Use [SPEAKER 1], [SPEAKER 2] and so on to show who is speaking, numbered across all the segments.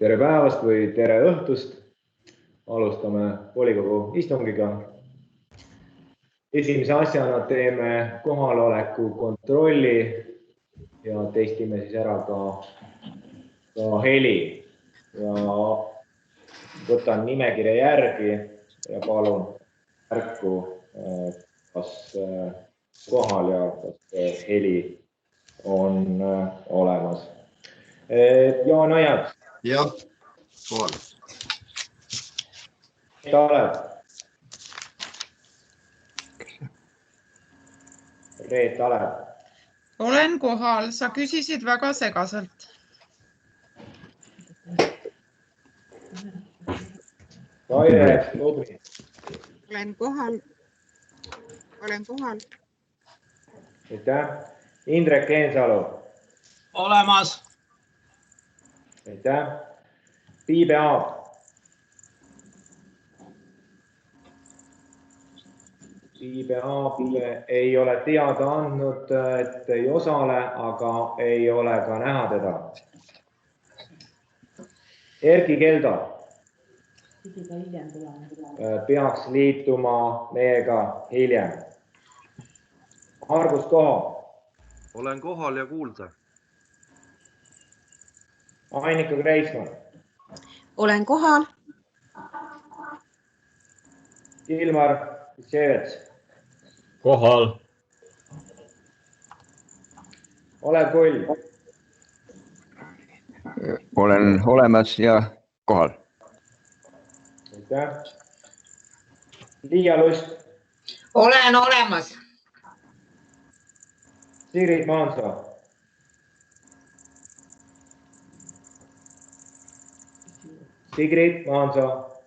[SPEAKER 1] Tere päevast või tere õhtust. Alustame volikogu istungiga. Esimese asjana teeme kohaloleku kontrolli ja testime siis ära ka heli. Ja võtan nimekirja järgi ja palun märku, kas kohal ja kas heli on olemas. Jaan Ajad.
[SPEAKER 2] Jah, kohal.
[SPEAKER 1] Talep. Reet Talep.
[SPEAKER 3] Olen kohal. Sa küsisid väga segaselt.
[SPEAKER 1] Kaire Ludmi.
[SPEAKER 4] Olen kohal.
[SPEAKER 1] Aitäh. Indrek Eensalu.
[SPEAKER 5] Olemas.
[SPEAKER 1] Aitäh. Piibe Aab. Piibe Aab ei ole teada andnud, et ei osale, aga ei ole ka näha teda. Erki Keldo. Peaks liituma meiega hiljem. Margus Koho.
[SPEAKER 6] Olen kohal ja kuulda.
[SPEAKER 1] Ainika Kreismann.
[SPEAKER 4] Olen kohal.
[SPEAKER 1] Ilmar Ševets.
[SPEAKER 7] Kohal.
[SPEAKER 1] Olev Kull.
[SPEAKER 8] Olen olemas ja kohal.
[SPEAKER 1] Aitäh. Liia Lust.
[SPEAKER 9] Olen olemas.
[SPEAKER 1] Sigrid Maansoo. Sigrid Maansoo.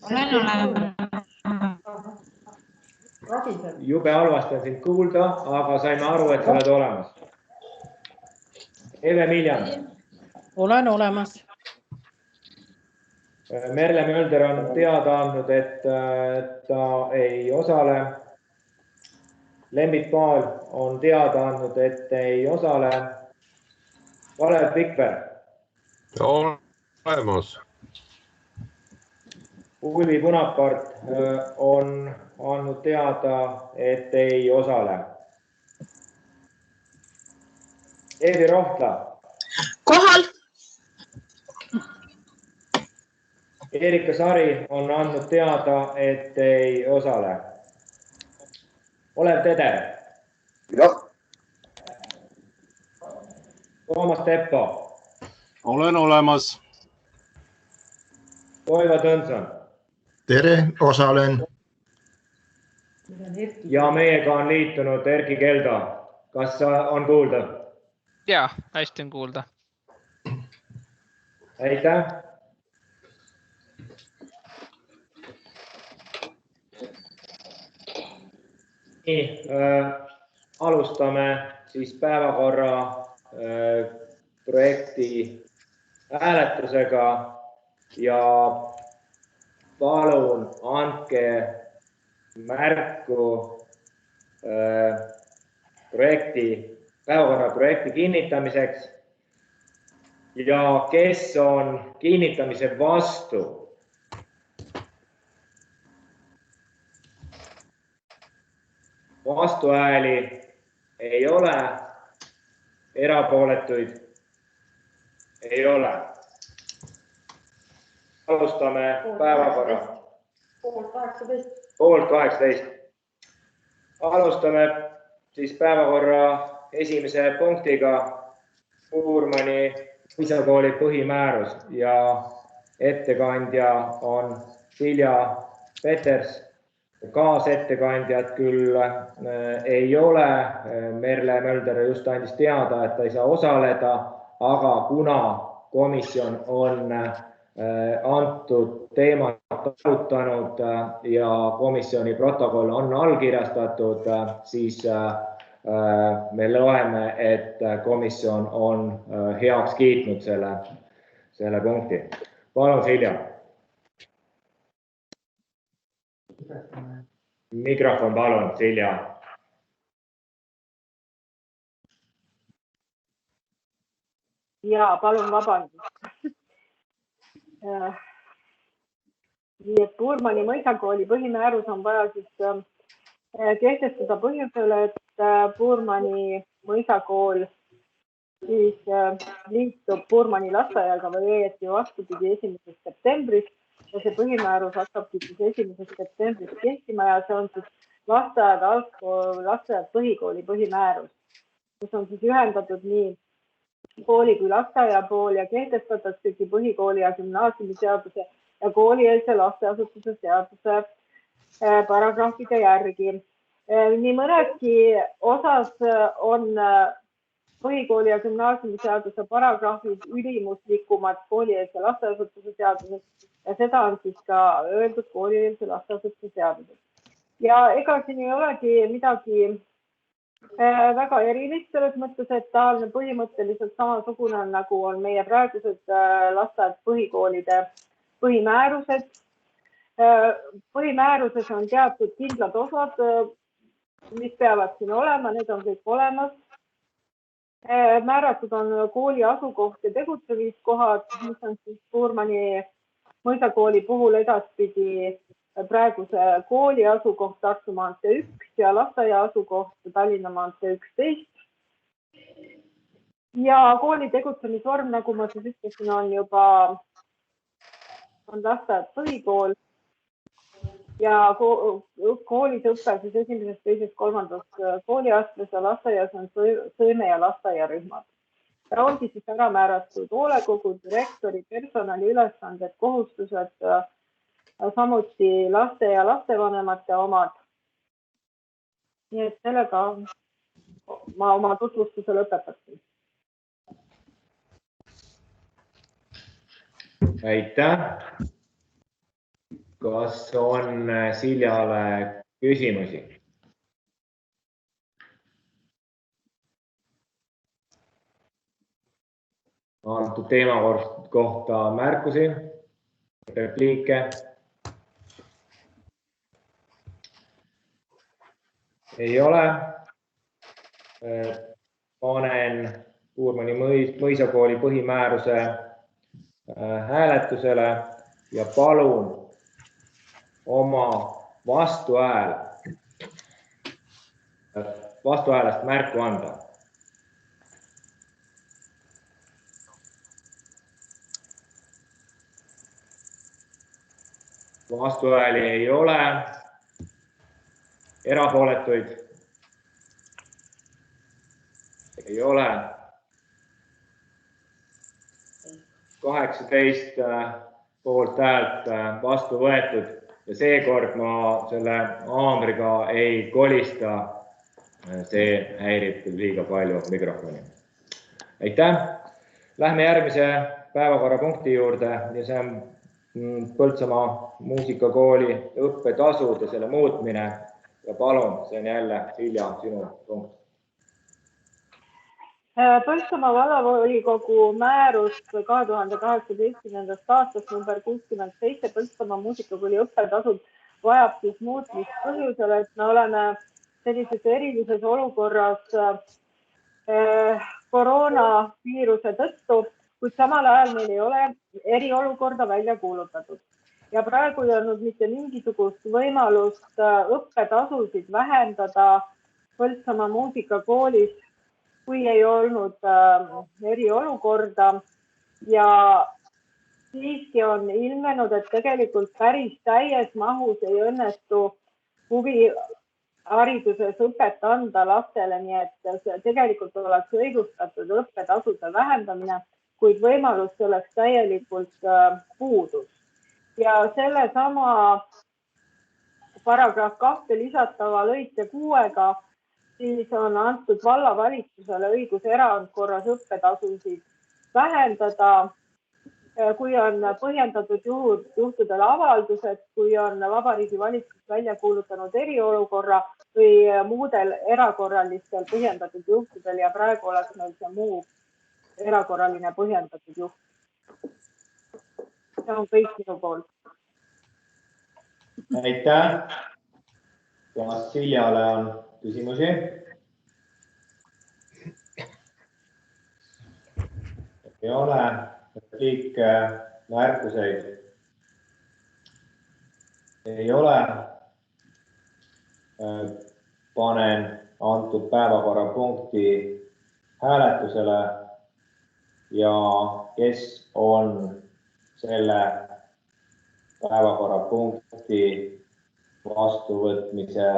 [SPEAKER 3] Olen olemas.
[SPEAKER 1] Jube halvasti on sind kuulda, aga saime aru, et sa oled olemas. Eve Miljan.
[SPEAKER 10] Olen olemas.
[SPEAKER 1] Merle Mölder on teada andnud, et ta ei osale. Lembit Paal on teada andnud, et ei osale. Kalev Pikver.
[SPEAKER 7] Olemas.
[SPEAKER 1] Ulvi Punapart on andnud teada, et ei osale. Eevi Rohtla.
[SPEAKER 9] Kohal.
[SPEAKER 1] Erika Sari on andnud teada, et ei osale. Olev Teder.
[SPEAKER 2] Jah.
[SPEAKER 1] Toomas Teppo.
[SPEAKER 5] Olen olemas.
[SPEAKER 1] Toivo Tõnson.
[SPEAKER 2] Tere, osalen.
[SPEAKER 1] Ja meiega on liitunud Erki Keldo. Kas on kuulda?
[SPEAKER 11] Jaa, hästi on kuulda.
[SPEAKER 1] Aitäh. Nii, alustame siis päevakorra projekti hääletusega ja palun andke märku päevakorra projekti kinnitamiseks ja kes on kinnitamise vastu. Vastuhääli ei ole, erapooletuid ei ole. Alustame päevakorra. Poolt 18. Alustame siis päevakorra esimese punktiga Puurmani isakooli põhimäärus ja ettekandja on Silja Peters. Kaasettekandjat küll ei ole. Merle Mölder just andis teada, et ta ei saa osaleda, aga kuna komisjon on antud teemat arutanud ja komisjoni protokoll on allkirjastatud, siis me loeme, et komisjon on heaks kiitnud selle punkti. Palun, Silja. Mikrofon palun, Silja.
[SPEAKER 12] ja palun vabandust. Nii et Puurmani mõisakooli põhimäärus on vaja siis kehtestada põhjusel, et Puurmani mõisakool siis liitub Puurmani lasteaiaga või õieti vastupidi 1. septembrist ja see põhimäärus hakkabki siis 1. septembrist kehtima ja see on siis lasteaed, algkool, lasteaed, põhikooli põhimäärus, kus on siis ühendatud nii kooli kui lasteaia pool ja kehtestataksegi põhikooli ja gümnaasiumiseaduse ja koolieelse lasteasutuse seaduse paragrahvide järgi. Nii mõnedki osas on põhikooli ja gümnaasiumiseaduse paragrahvid ülimuslikumad koolieelse lasteasutuse seaduses ja seda on siis ka öeldud koolieelse lasteasutuse seaduses. Ja ega siin ei olegi midagi väga erilist selles mõttes, et ta on põhimõtteliselt samasugune, nagu on meie praegused lasteaed põhikoolide põhimäärused. Põhimääruses on teatud kindlad osad, mis peavad siin olema, need on kõik olemas. Määratud on kooli asukoht ja tegutsemiskohad, mis on siis Puurmani mõisakooli puhul edaspidi praeguse kooli asukoht Tartu maantee 1 ja lasteaia asukoht Tallinna maantee 11. Ja kooli tegutsemisvorm, nagu ma siis ütlesin, on juba lasteaed põhikool ja koolis õppe siis 1., 2., 3. kooliastmes ja lasteaias on sõime- ja lasteaiarühmad. Ja ongi siis ära määratud hoolekogu, direktori, personali ülesanded, kohustused, samuti laste ja lastevanemate omad. Nii et sellega ma oma tutvustuse lõpetaksin.
[SPEAKER 1] Aitäh. Kas on Siljale küsimusi? Antud teema kohta märkusi, repliike? Ei ole. Panen Puurmani mõisakooli põhimääruse hääletusele ja palun oma vastuhäälest märku anda. Vastuhääli ei ole. Erapooletuid ei ole. 18 poolt häält vastu võetud ja seekord ma selle haamriga ei kolista. See häirib liiga palju mikrofoni. Aitäh. Lähme järgmise päevakorrapunkti juurde ja see on Põltsamaa muusikakooli õppetasud ja selle muutmine. Ja palun, see on jälle Silja, sinu punkt.
[SPEAKER 12] Põltsamaa vallavolikogu määrus 2018. aastast number 67 Põltsamaa muusikakooli õppetasud vajab siis muutmist põhjusel, et me oleme sellises erilises olukorras koroonaviiruse tõttu, kuid samal ajal meil ei ole eriolukorda välja kuulutatud. Ja praegu ei olnud mitte mingisugust võimalust õppetasusid vähendada Põltsamaa muusikakoolis, kui ei olnud eriolukorda ja siiski on ilmnenud, et tegelikult päris täies mahus ei õnnestu huvihariduses õpet anda lastele, nii et tegelikult oleks õigustatud õppetasude vähendamine, kuid võimalus selleks täielikult puudus. Ja selle sama paragrahv 2 lisatava lõike 6-ga siis on antud vallavalitsusele õigus erandkorras õppetasusid vähendada, kui on põhjendatud juhtudel avaldused, kui on Vabariigi Valitsus välja kuulutanud eriolukorra või muudel erakorralistel põhjendatud juhtudel ja praegu oleks meil see muu erakorraline põhjendatud juht. See on kõik minu poolt.
[SPEAKER 1] Aitäh. Kas Siljale on küsimusi? Ei ole. Repliike, märkuseid. Ei ole. Panen antud päevakorrapunkti hääletusele ja kes on selle päevakorrapunkti vastuvõtmise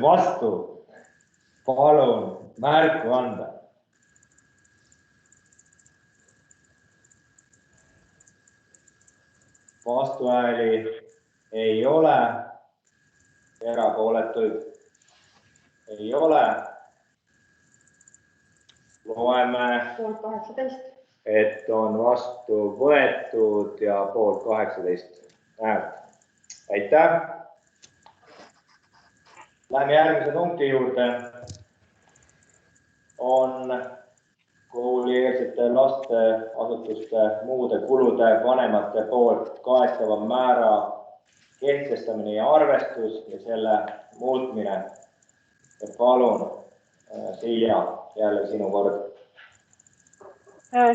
[SPEAKER 1] vastu, palun märku anda. Vastuhääli ei ole, erapooletuid ei ole. Loeme, et on vastu võetud ja poolt 18 häält. Aitäh! Läheme järgmise punkti juurde. On koolieelsete lasteasutuste muude kulude vanemate poolt kaetava määra kehtestamine ja arvestus ja selle muutmine. Ja palun, Siia, jälle sinu kord.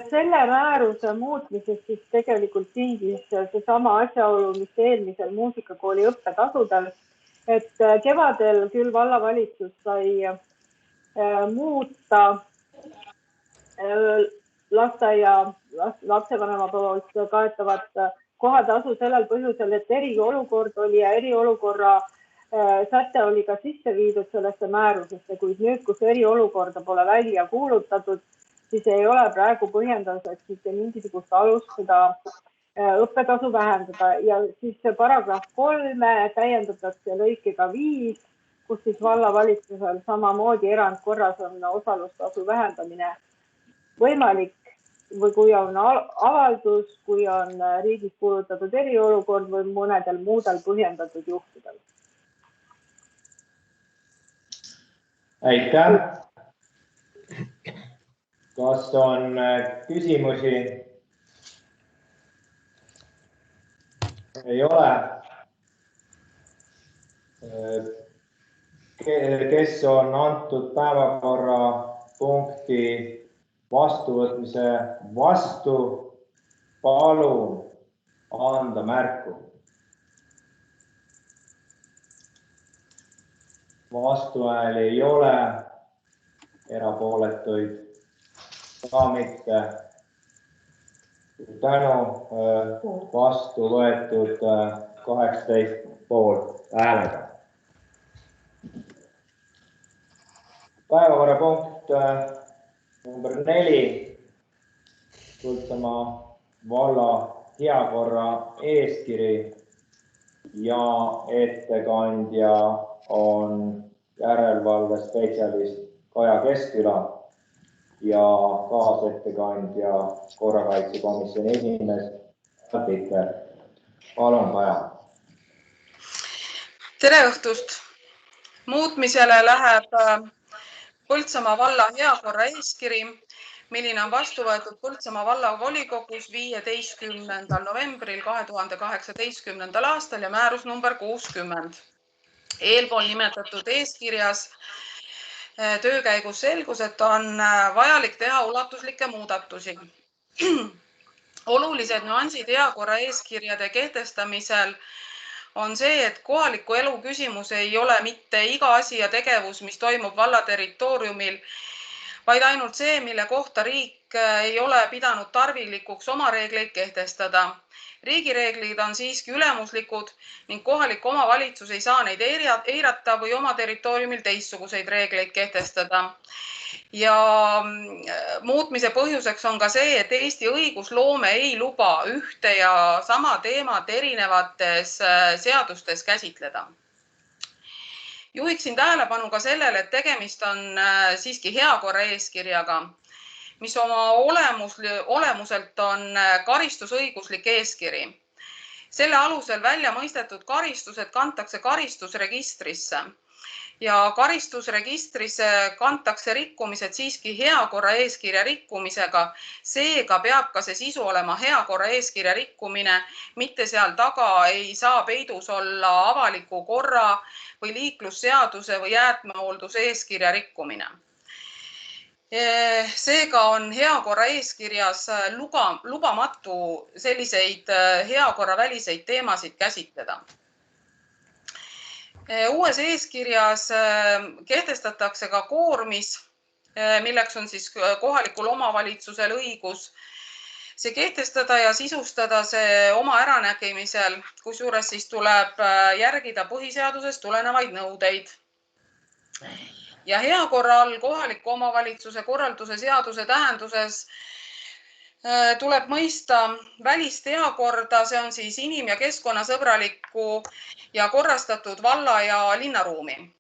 [SPEAKER 12] Selle määruse muutmisest siis tegelikult tingis seesama asjaolu, mis eelmisel muusikakooli õppetasudel, et kevadel küll vallavalitsus sai muuta lapsevanema poolt kaetavat kohatasu sellel põhjusel, et eriolukord oli ja eriolukorra säte oli ka sisse viidud sellesse määrusesse, kuid nüüd, kus eriolukorda pole välja kuulutatud, siis ei ole praegu põhjenduseks mitte mingisugust alust seda õppetasu vähendada ja siis paragrahv 3 täiendatakse lõikega 5, kus siis vallavalitsusel samamoodi erandkorras on osalustasu vähendamine võimalik või kui on avaldus, kui on riigis kuulutatud eriolukord või mõnedel muudel põhjendatud juhtudel.
[SPEAKER 1] Aitäh! Kas on küsimusi? Ei ole. Kes on antud päevakorra punkti vastuvõtmise vastu, palun anda märku. Vastuhääli ei ole, erapooletuid ka mitte. Tänu vastu võetud 18 poolt häälega. Päevakorrapunkt number 4. Põltsamaa valla heakorra eeskiri ja ettekandja on järelevalvespetsialist Kaja Keskküla ja kaasettekandja korrakaitsekomisjoni esimees Tikker. Palun, Kaja.
[SPEAKER 13] Tere õhtust! Muutmisele läheb Põltsamaa valla heakorra eeskiri, milline on vastu võetud Põltsamaa valla volikogus 15. novembril 2018. aastal ja määrus number 60. Eelpool nimetatud eeskirjas töö käigus selgus, et on vajalik teha ulatuslikke muudatusi. Olulised nüansid heakorra eeskirjade kehtestamisel on see, et kohaliku elu küsimus ei ole mitte iga asi ja tegevus, mis toimub valla territooriumil, vaid ainult see, mille kohta riik ei ole pidanud tarvilikuks oma reegleid kehtestada. Riigireeglid on siiski ülemuslikud ning kohalik omavalitsus ei saa neid eirata või oma territooriumil teistsuguseid reegleid kehtestada. Ja muutmise põhjuseks on ka see, et Eesti õigusloome ei luba ühte ja sama teemat erinevates seadustes käsitleda. Juhiksin tähelepanu ka sellele, et tegemist on siiski heakorra eeskirjaga, mis oma olemuselt on karistusõiguslik eeskiri. Selle alusel välja mõistetud karistused kantakse karistusregistrisse ja karistusregistrisse kantakse rikkumised siiski heakorra eeskirja rikkumisega. Seega peab ka see sisu olema heakorra eeskirja rikkumine, mitte seal taga ei saa peidus olla avaliku korra või liiklusseaduse või jäätmehoolduse eeskirja rikkumine. Seega on heakorra eeskirjas lubamatu selliseid heakorra väliseid teemasid käsitleda. Uues eeskirjas kehtestatakse ka koormis, milleks on siis kohalikul omavalitsusel õigus see kehtestada ja sisustada see oma äranägemisel, kusjuures siis tuleb järgida põhiseadusest tulenevaid nõudeid. Ja heakorra all kohaliku omavalitsuse korralduse seaduse tähenduses tuleb mõista välist heakorda, see on siis inim- ja keskkonnasõbralikku ja korrastatud valla- ja linnaruumi.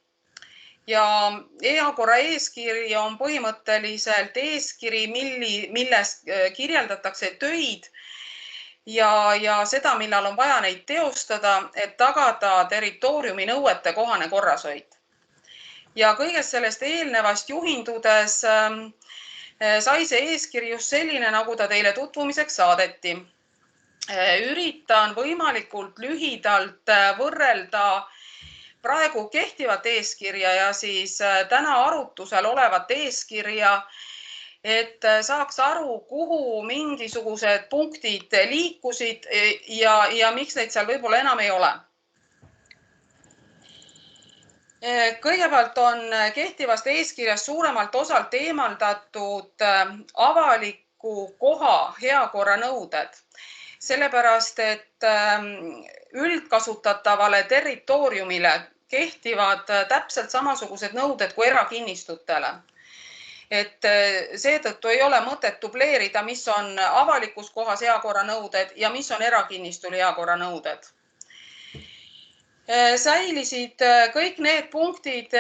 [SPEAKER 13] Ja heakorra eeskiri on põhimõtteliselt eeskiri, milles kirjeldatakse töid ja seda, millal on vaja neid teostada, et tagada territooriumi nõuete kohane korrashoid. Ja kõigest sellest eelnevast juhindudes sai see eeskiri just selline, nagu ta teile tutvumiseks saadeti. Üritan võimalikult lühidalt võrrelda praegu kehtivat eeskirja ja siis täna arutusel olevat eeskirja, et saaks aru, kuhu mingisugused punktid liikusid ja miks neid seal võib-olla enam ei ole. Kõigepealt on kehtivast eeskirjast suuremalt osalt eemaldatud avaliku koha heakorra nõuded, sellepärast et üldkasutatavale territooriumile kehtivad täpselt samasugused nõuded kui erakinnistutele. Et seetõttu ei ole mõtet dubleerida, mis on avalikus kohas heakorra nõuded ja mis on erakinnistul heakorra nõuded. Säilisid kõik need punktid,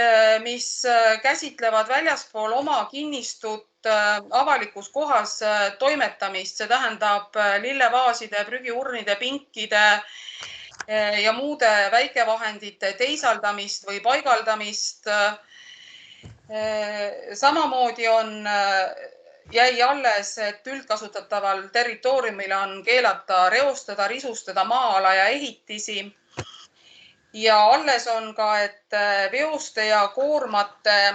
[SPEAKER 13] mis käsitlevad väljaspool oma kinnistut avalikus kohas toimetamist, see tähendab lillevaaside, prügiurnide, pinkide ja muude väikevahendite teisaldamist või paigaldamist. Samamoodi jäi alles, et üldkasutataval territooriumil on keelata reostada, risustada maa-ala ja ehitisi. Ja alles on ka, et veoste ja koormate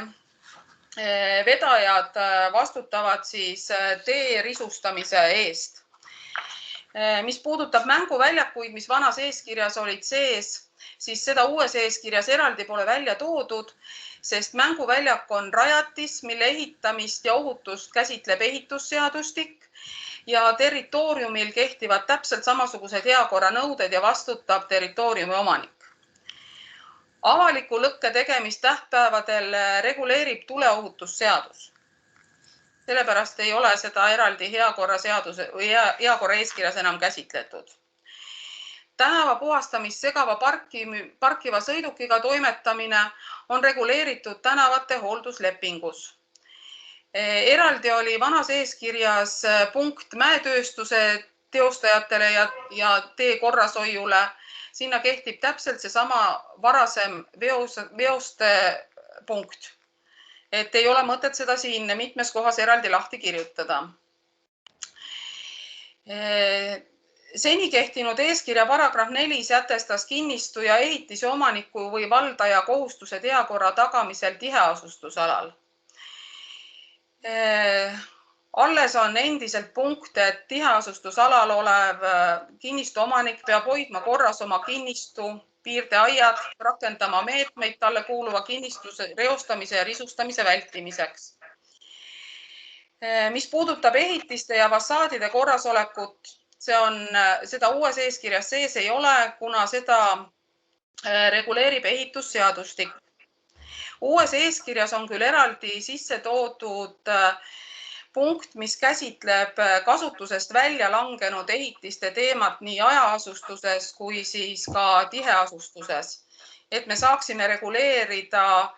[SPEAKER 13] vedajad vastutavad siis tee risustamise eest. Mis puudutab mänguväljakuid, mis vanas eeskirjas olid sees, siis seda uues eeskirjas eraldi pole välja toodud, sest mänguväljak on rajatis, mille ehitamist ja ohutust käsitleb ehitusseadustik ja territooriumil kehtivad täpselt samasugused heakorra nõuded ja vastutab territooriumi omanik. Avaliku lõkke tegemist tähtpäevadel reguleerib tuleohutusseadus. Sellepärast ei ole seda eraldi heakorra eeskirjas enam käsitletud. Tänava puhastamist segava parkiva sõidukiga toimetamine on reguleeritud tänavate hoolduslepingus. Eraldi oli vanas eeskirjas punkt mäetööstuse teostajatele ja tee korrashoiule. Sinna kehtib täpselt seesama varasem veoste punkt. Et ei ole mõtet seda siin mitmes kohas eraldi lahti kirjutada. Seni kehtinud eeskirja paragrahv 4 sätestas kinnistu ja ehitise omaniku või valdaja kohustused heakorra tagamisel tiheasustusalal. Alles on endiselt punkt, et tiheasustusalal olev kinnistu omanik peab hoidma korras oma kinnistu, piirdeaiad, rakendama meetmeid talle kuuluva kinnistuse reostamise ja risustamise vältimiseks. Mis puudutab ehitiste ja fassaadide korrasolekut, seda uues eeskirjas sees ei ole, kuna seda reguleerib ehitusseadustik. Uues eeskirjas on küll eraldi sisse toodud punkt, mis käsitleb kasutusest välja langenud ehitiste teemat nii hajaasustuses kui siis ka tiheasustuses, et me saaksime reguleerida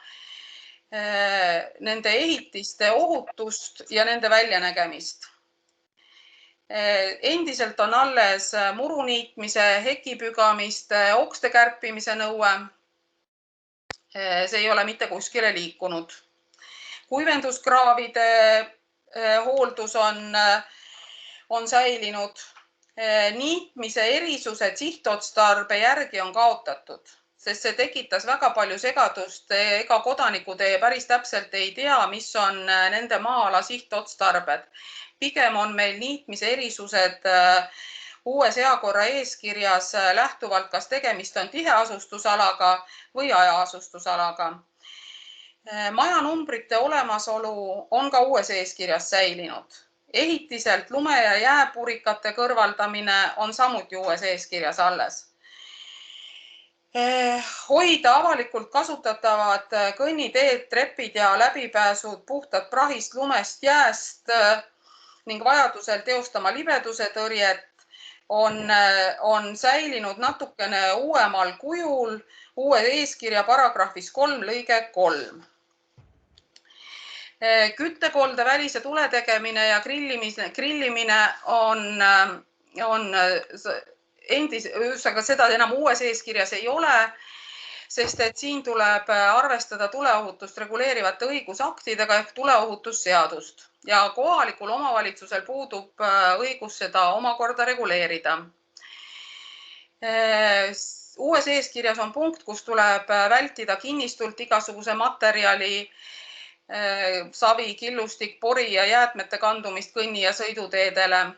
[SPEAKER 13] nende ehitiste ohutust ja nende väljanägemist. Endiselt on alles muru niitmise, hekipügamiste, okste kärpimise nõue. See ei ole mitte kuskile liikunud. Kuivenduskraavide hooldus on säilinud. Niitmise erisused sihtotstarbe järgi on kaotatud. sest see tekitas väga palju segadust. Ega kodanikud päris täpselt ei tea, mis on nende maa-ala sihtotstarbed. Pigem on meil niitmise erisused uues eakorra eeskirjas lähtuvalt, kas tegemist on tiheasustusalaga või hajaasustusalaga. Majanumbrite olemasolu on ka uues eeskirjas säilinud. Ehitiselt lume- ja jääpurikate kõrvaldamine on samuti uues eeskirjas alles. Hoida avalikult kasutatavad kõnniteed, trepid ja läbipääsud puhtad prahist, lumest, jääst ning vajadusel teostama libeduse tõrjet on säilinud natukene uuemal kujul uue eeskirja paragrahvis 3 lõige 3. Küttekolde välise tule tegemine ja grillimine on ühesõnaga seda enam uues eeskirjas ei ole, sest et siin tuleb arvestada tuleohutust reguleerivate õigusaktidega ehk tuleohutusseadust ja kohalikul omavalitsusel puudub õigus seda omakorda reguleerida. Uues eeskirjas on punkt, kus tuleb vältida kinnistult igasuguse materjali, savi, killustik, pori ja jäätmete kandumist kõnni- ja sõiduteedele.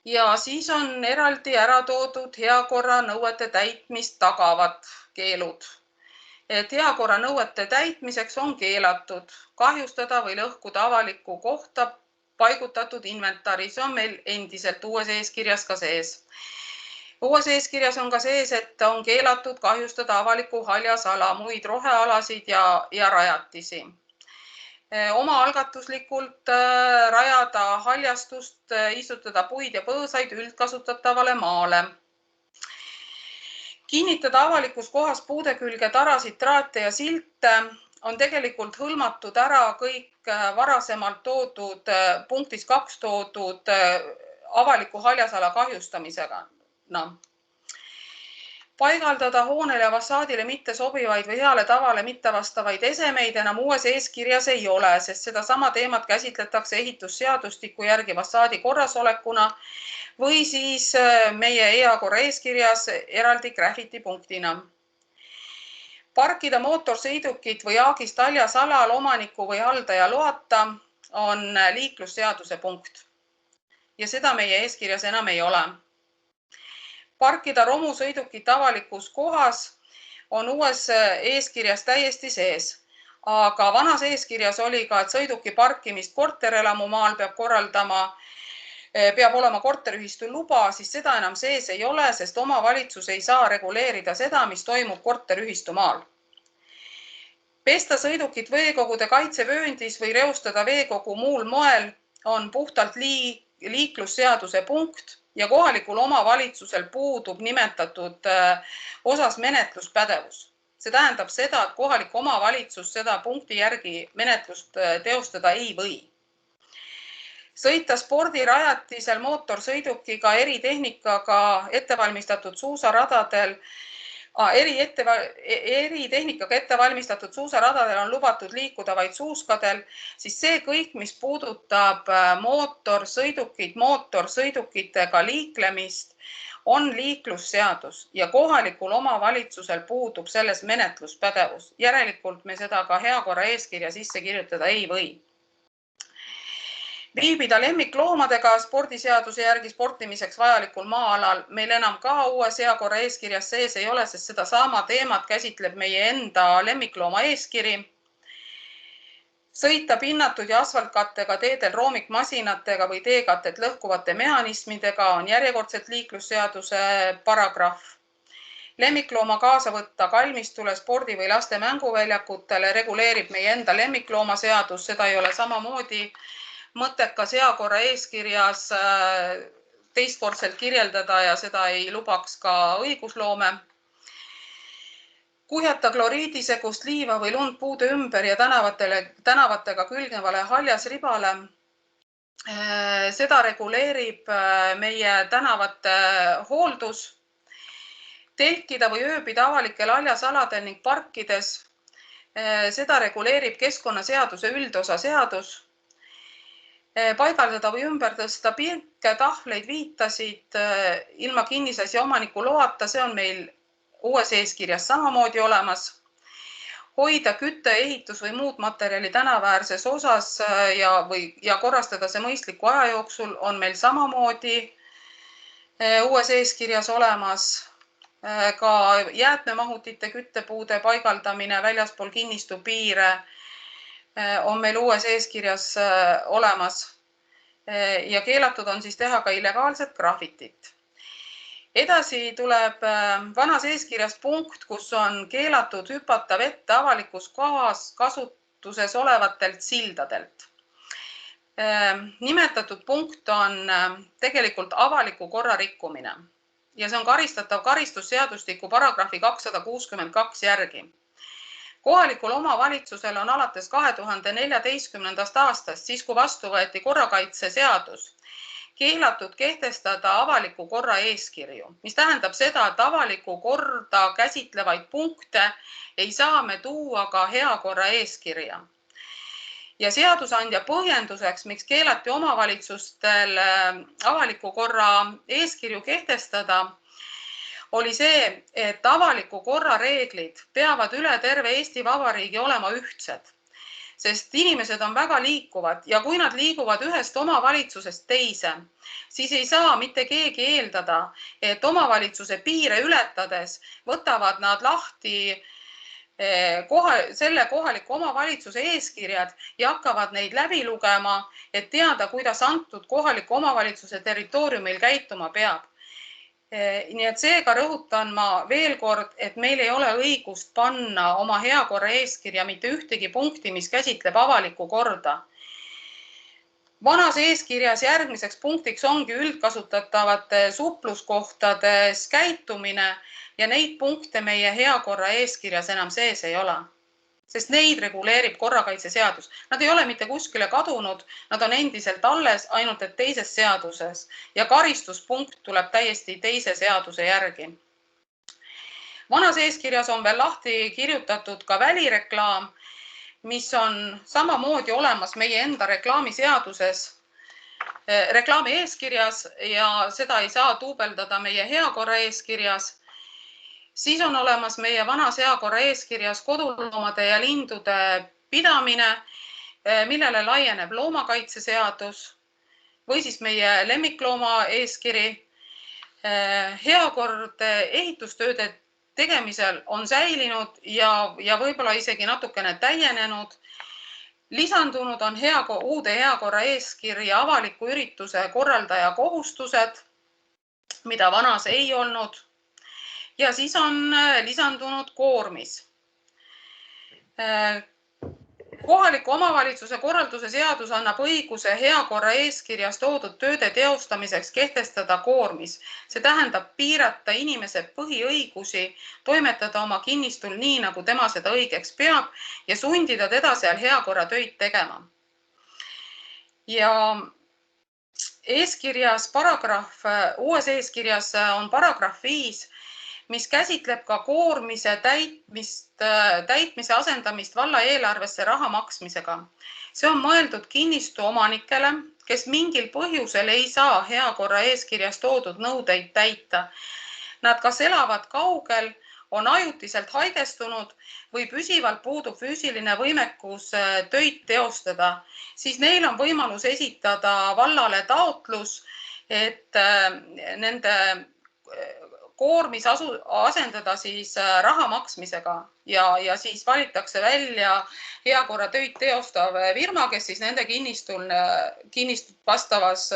[SPEAKER 13] Ja siis on eraldi ära toodud heakorra nõuete täitmist tagavad keelud. Et heakorra nõuete täitmiseks on keelatud kahjustada või lõhkuda avalikku kohta paigutatud inventari. See on meil endiselt uues eeskirjas ka sees. Uues eeskirjas on ka sees, et on keelatud kahjustada avalikku haljasala, muid rohealasid ja rajatisi. Omaalgatuslikult rajada haljastust, istutada puid ja põõsaid üldkasutatavale maale. Kinnitada avalikus kohas puude külge tarasid, traate ja silte on tegelikult hõlmatud ära kõik varasemalt toodud, punktis 2 toodud avaliku haljasala kahjustamisega. Paigaldada hoonele ja fassaadile mitte sobivaid või heale tavale mitte vastavaid esemeid enam uues eeskirjas ei ole, sest seda sama teemat käsitletakse ehitusseadustiku järgi fassaadi korrasolekuna või siis meie eakorra eeskirjas eraldi graffiti punktina. Parkida mootorsõidukit või aagist haljas alal omaniku või haldaja loata on liiklusseaduse punkt ja seda meie eeskirjas enam ei ole. Parkida romusõidukit avalikus kohas on uues eeskirjas täiesti sees, aga vanas eeskirjas oli ka, et sõiduki parkimist korterelamu maal peab olema korteriühistu luba, siis seda enam sees ei ole, sest omavalitsus ei saa reguleerida seda, mis toimub korteriühistu maal. Pesta sõidukit veekogude kaitsevööndis või reostada veekogu muul moel on puhtalt liiklusseaduse punkt ja kohalikul omavalitsusel puudub nimetatud osas menetluspädevus. See tähendab seda, et kohalik omavalitsus seda punkti järgi menetlust teostada ei või. Sõita spordirajatisel mootorsõidukiga eritehnikaga ettevalmistatud suusaradadel on lubatud liikuda vaid suuskadel, siis see kõik, mis puudutab mootorsõidukitega liiklemist, on liiklusseadus ja kohalikul omavalitsusel puudub selles menetluspädevus. Järelikult me seda ka heakorra eeskirja sisse kirjutada ei või. Viibida lemmikloomadega spordiseaduse järgi sportimiseks vajalikul maa-alal meil enam ka uues heakorra eeskirjas sees ei ole, sest seda sama teemat käsitleb meie enda lemmiklooma eeskiri. Sõita pinnatud ja asfaltkattega teedel roomikmasinatega või teekatet lõhkuvate mehhanismidega on järjekordselt liiklusseaduse paragrahv. Lemmiklooma kaasa võtta kalmistule, spordi või laste mänguväljakutele reguleerib meie enda lemmikloomaseadus, seda ei ole samamoodi mõttekas heakorra eeskirjas teistkordselt kirjeldada ja seda ei lubaks ka õigusloome. Kuhjata kloriidisegust liiva või lund puude ümber ja tänavatega külgnevale haljasribale. Seda reguleerib meie tänavate hooldus. Telkida või ööbida avalikel haljasaladel ning parkides. Seda reguleerib keskkonnaseaduse üldosa seadus. Paigaldada või ümber tõsta pirke, tahvleid, viitasid ilma kinnisasja omaniku loata, see on meil uues eeskirjas samamoodi olemas. Hoida kütte, ehitus või muud materjali tänaväärses osas ja korrastada see mõistliku aja jooksul on meil samamoodi uues eeskirjas olemas. Ka jäätmemahutite küttepuude paigaldamine väljaspool kinnistu piire on meil uues eeskirjas olemas. Ja keelatud on siis teha ka illegaalset grafitit. Edasi tuleb vanas eeskirjas punkt, kus on keelatud hüpata vette avalikus kohas kasutuses olevatelt sildadelt. Nimetatud punkt on tegelikult avaliku korra rikkumine ja see on karistatav karistusseadustiku paragrahvi 262 järgi. Kohalikul omavalitsusel on alates 2014. aastast, siis kui vastu võeti korrakaitseseadus, keelatud kehtestada avaliku korra eeskirju, mis tähendab seda, et avaliku korda käsitlevaid punkte ei saa me tuua ka hea korra eeskirja. Ja seadusandja põhjenduseks, miks keelati omavalitsustel avaliku korra eeskirju kehtestada, oli see, et avaliku korra reeglid peavad üle terve Eesti Vabariigi olema ühtsed. Sest inimesed on väga liikuvad ja kui nad liiguvad ühest omavalitsusest teise, siis ei saa mitte keegi eeldada, et omavalitsuse piire ületades võtavad nad lahti selle kohaliku omavalitsuse eeskirjad ja hakkavad neid läbi lugema, et teada, kuidas antud kohaliku omavalitsuse territooriumil käituma peab. Nii et seega rõhutan ma veel kord, et meil ei ole õigust panna oma hea korra eeskirja mitte ühtegi punkti, mis käsitleb avalikku korda. Vanas eeskirjas järgmiseks punktiks ongi üldkasutatavate supluskohtades käitumine ja neid punkte meie hea korra eeskirjas enam sees ei ole. Sest neid reguleerib korrakaitseseadus. Nad ei ole mitte kuskile kadunud, nad on endiselt alles, ainult et teises seaduses ja karistuspunkt tuleb täiesti teise seaduse järgi. Vanas eeskirjas on veel lahti kirjutatud ka välireklaam, mis on samamoodi olemas meie enda reklaamiseaduses, reklaami eeskirjas ja seda ei saa duubeldada meie hea korra eeskirjas. Siis on olemas meie vanas hea korra eeskirjas koduloomade ja lindude pidamine, millele laieneb loomakaitseseadus või siis meie lemmiklooma eeskiri. Hea kord ehitustööde tegemisel on säilinud ja võib-olla isegi natukene täienenud. Lisandunud on uude hea korra eeskirja avaliku ürituse korraldaja kohustused, mida vanas ei olnud. Ja siis on lisandunud koormis. Kohaliku omavalitsuse korralduse seadus annab õiguse hea korra eeskirjas toodud tööde teostamiseks kehtestada koormis. See tähendab piirata inimese põhiõigusi, toimetada oma kinnistul nii, nagu tema seda õigeks peab ja sundida teda seal hea korra töid tegema. Ja eeskirjas uues eeskirjas on paragrahv 5, mis käsitleb ka koormise täitmise asendamist valla eelarvesse raha maksmisega. See on mõeldud kinnistu omanikele, kes mingil põhjusel ei saa hea korra eeskirjas toodud nõudeid täita. Nad kas elavad kaugel, on ajutiselt haigestunud või püsivalt puudub füüsiline võimekus töid teostada, siis neil on võimalus esitada vallale taotlus, et nende koormis asendada siis raha maksmisega ja siis valitakse välja hea korra töid teostav firma, kes siis nende kinnistut vastavas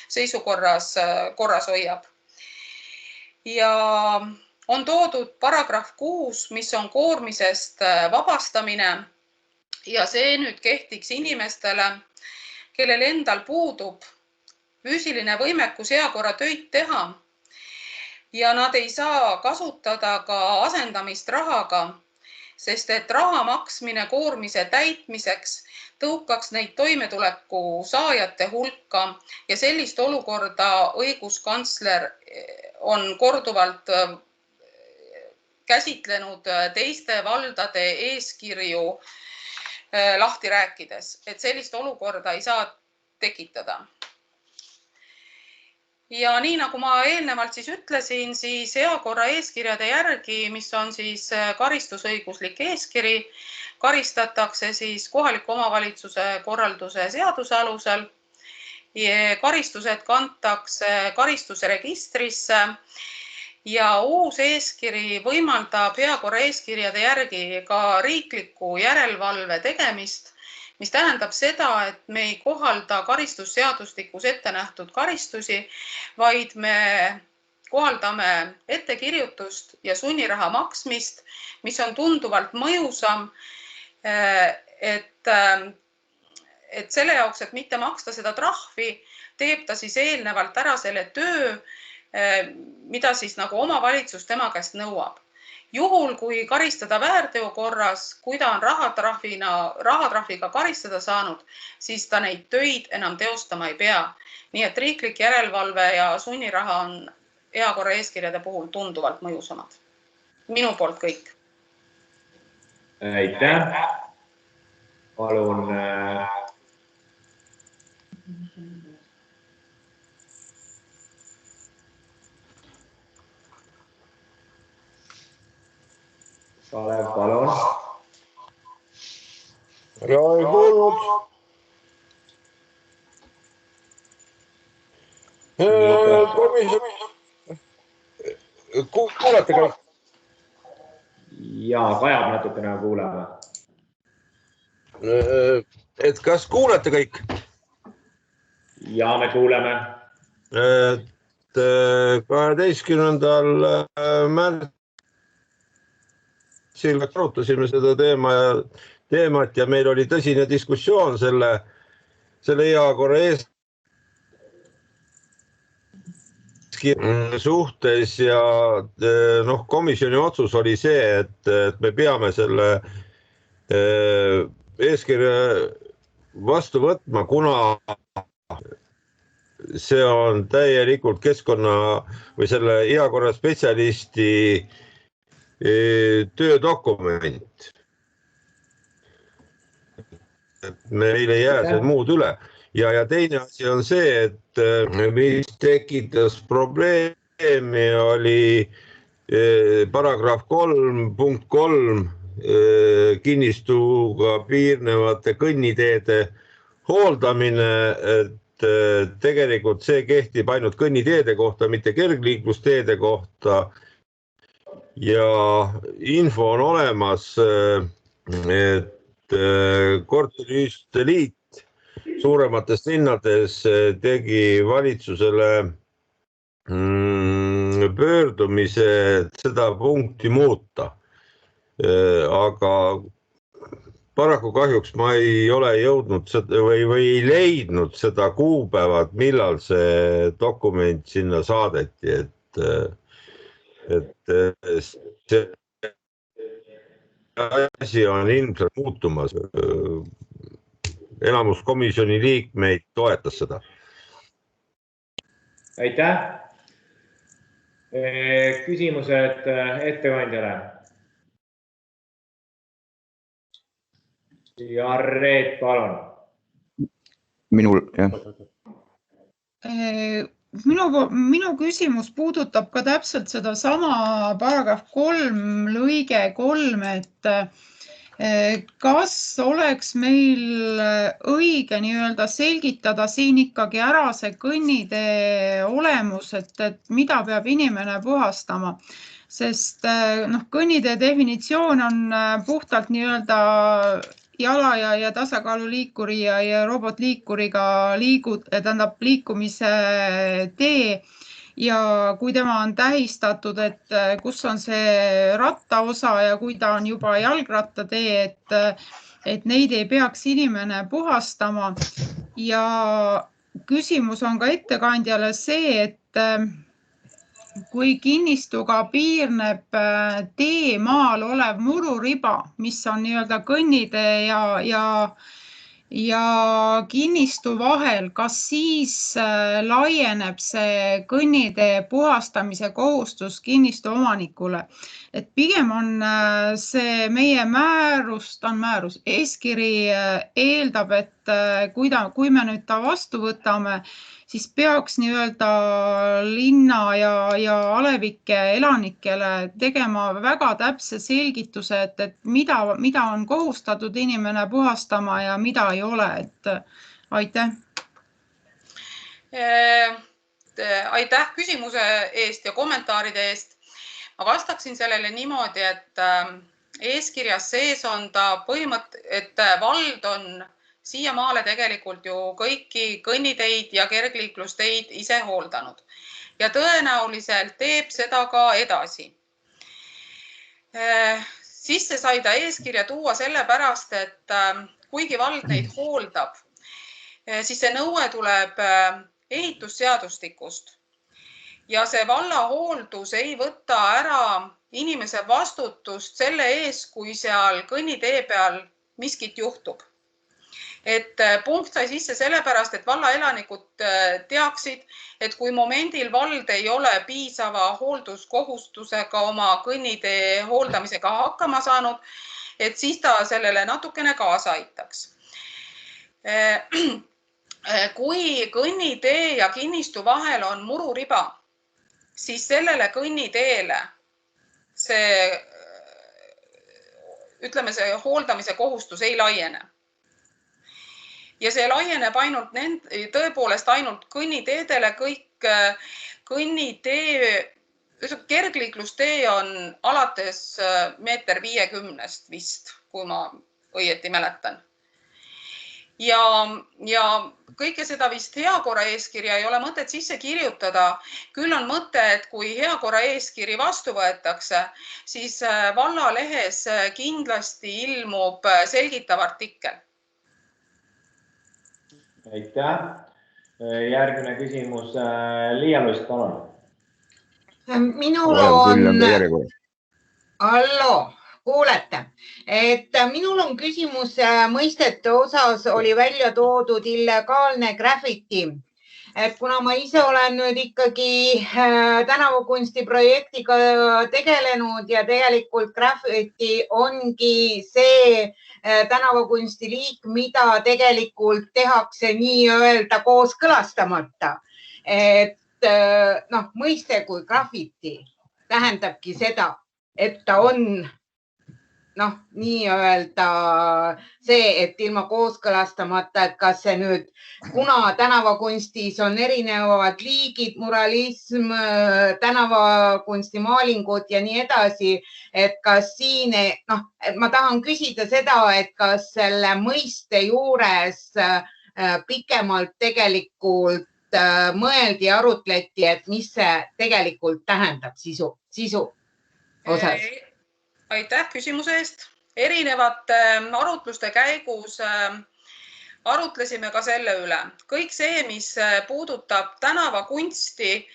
[SPEAKER 13] seisukorras korras hoiab. Ja on toodud paragrahv 6, mis on koormisest vabastamine ja see nüüd kehtiks inimestele, kellel endal puudub füüsiline võimekus hea korra töid teha ja nad ei saa kasutada ka asendamist rahaga, sest et raha maksmine koormise täitmiseks tõukaks neid toimetuleku saajate hulka ja sellist olukorda õiguskantsler on korduvalt käsitlenud teiste valdade eeskirju lahti rääkides, et sellist olukorda ei saa tekitada. ja nii nagu ma eelnevalt siis ütlesin, siis heakorra eeskirjade järgi, mis on siis karistusõiguslik eeskiri, karistatakse siis kohaliku omavalitsuse korralduse seaduse alusel. Karistused kantakse karistusregistrisse ja uus eeskiri võimaldab heakorra eeskirjade järgi ka riikliku järelevalve tegemist, mis tähendab seda, et me ei kohalda karistusseadustikus ette nähtud karistusi, vaid me kohaldame ettekirjutust ja sunniraha maksmist, mis on tunduvalt mõjusam, et selle jaoks, et mitte maksta seda trahvi, teeb ta siis eelnevalt ära selle töö, mida siis nagu omavalitsus tema käest nõuab. Juhul, kui karistada väärteo korras, kui ta on rahatrahviga karistada saanud, siis ta neid töid enam teostama ei pea. Nii et riiklik järelevalve ja sunniraha on heakorra eeskirjade puhul tunduvalt mõjusamad. Minu poolt kõik.
[SPEAKER 1] Aitäh. Palun. Kalev, palun.
[SPEAKER 14] Ja ei kuulnud. Kuulete kõik?
[SPEAKER 1] Jaa, vajab natukene kuulema.
[SPEAKER 14] Et kas kuulete kõik?
[SPEAKER 1] Jaa, me kuuleme.
[SPEAKER 14] 12. märtsil arutasime seda teemat ja meil oli tõsine diskussioon selle heakorra eeskirja suhtes ja komisjoni otsus oli see, et me peame selle eeskirja vastu võtma, kuna see on täielikult keskkonna või selle heakorra spetsialisti töödokument. Meil ei jää see muud üle. Ja teine asi on see, et mis tekitas probleemi oli paragrahv 3.3 kinnistuga piirnevate kõnniteede hooldamine, et tegelikult see kehtib ainult kõnniteede kohta, mitte kergliiklusteede kohta. Ja info on olemas, et korteriühistute liit suuremates linnades tegi valitsusele pöördumise seda punkti muuta. Aga paraku kahjuks ma ei ole jõudnud või ei leidnud seda kuupäevad, millal see dokument sinna saadeti, et see asi on ilmselt muutumas. Enamus komisjoni liikmeid toetas seda.
[SPEAKER 1] Aitäh. Küsimused ettekandjale. Ja Reet, palun.
[SPEAKER 8] Minul, jah.
[SPEAKER 3] Minu küsimus puudutab ka täpselt seda sama paragrahv 3 lõige 3, et kas oleks meil õige selgitada siin ikkagi ära see kõnnitee olemus, et mida peab inimene puhastama, sest kõnnitee definitsioon on puhtalt jala ja tasakaaluliikuri ja robotliikuriga liikumise tee ja kui tema on tähistatud, et kus on see rattaosa ja kui ta on juba jalgrattatee, et neid ei peaks inimene puhastama. Ja küsimus on ka ettekandjale see, et kui kinnistuga piirneb teemaal olev mururiba, mis on kõnnitee ja kinnistu vahel, kas siis laieneb see kõnnitee puhastamise kohustus kinnistu omanikule? Et pigem on see meie määrus, eeskiri eeldab, et et kui me nüüd ta vastu võtame, siis peaks nii-öelda linna ja Alevike elanikele tegema väga täpse selgituse, et mida on kohustatud inimene puhastama ja mida ei ole. Aitäh.
[SPEAKER 13] Aitäh küsimuse eest ja kommentaaride eest. Ma vastaksin sellele niimoodi, et eeskirjas sees on ta et vald on siiamaale tegelikult ju kõiki kõnniteid ja kergliiklusteid ise hooldanud ja tõenäoliselt teeb seda ka edasi. Sisse sai ta eeskirja tuua sellepärast, et kuigi vald neid hooldab, siis see nõue tuleb ehitusseadustikust. Ja see vallahooldus ei võta ära inimese vastutust selle ees, kui seal kõnnitee peal miskit juhtub. Et punkt sai sisse sellepärast, et vallaelanikud teaksid, et kui momendil vald ei ole piisava hoolduskohustusega oma kõnnitee hooldamisega hakkama saanud, et siis ta sellele natukene kaasa aitaks. Kui kõnnitee ja kinnistu vahel on mururiba, siis sellele kõnniteele see hooldamise kohustus ei laiene. Ja see laieneb tõepoolest ainult kõnniteedele, kõik kergliiklustee on alates 1,50 meetrist vist, kui ma õieti mäletan. Ja kõike seda vist heakorra eeskirja ei ole mõtet sisse kirjutada. Küll on mõte, et kui heakorra eeskiri vastu võetakse, siis vallalehes kindlasti ilmub selgitav artikkel.
[SPEAKER 1] Aitäh. Järgmine küsimus. Liia-Lust, palun.
[SPEAKER 9] Minul on... Allo. Kuulete, et minul on küsimus mõistete osas oli välja toodud illegaalne graffiti. Et kuna ma ise olen nüüd ikkagi tänavakunsti projektiga tegelenud ja tegelikult graffiti ongi see tänavakunsti liik, mida tegelikult tehakse nii-öelda kooskõlastamata. Et mõiste kui graffiti tähendabki seda, et ta on nii-öelda see, et ilma kooskõlastamata, et kas see nüüd, kuna tänavakunstis on erinevad liigid, muralism, tänavakunstimaalingud ja nii edasi, et kas siin, ma tahan küsida seda, et kas selle mõiste juures pikemalt tegelikult mõeldi ja arutleti, et mis see tegelikult tähendab sisu osas?
[SPEAKER 13] Aitäh küsimuse eest. Erinevate arutluste käigus arutlesime ka selle üle. Kõik see, mis puudutab tänavakunsti,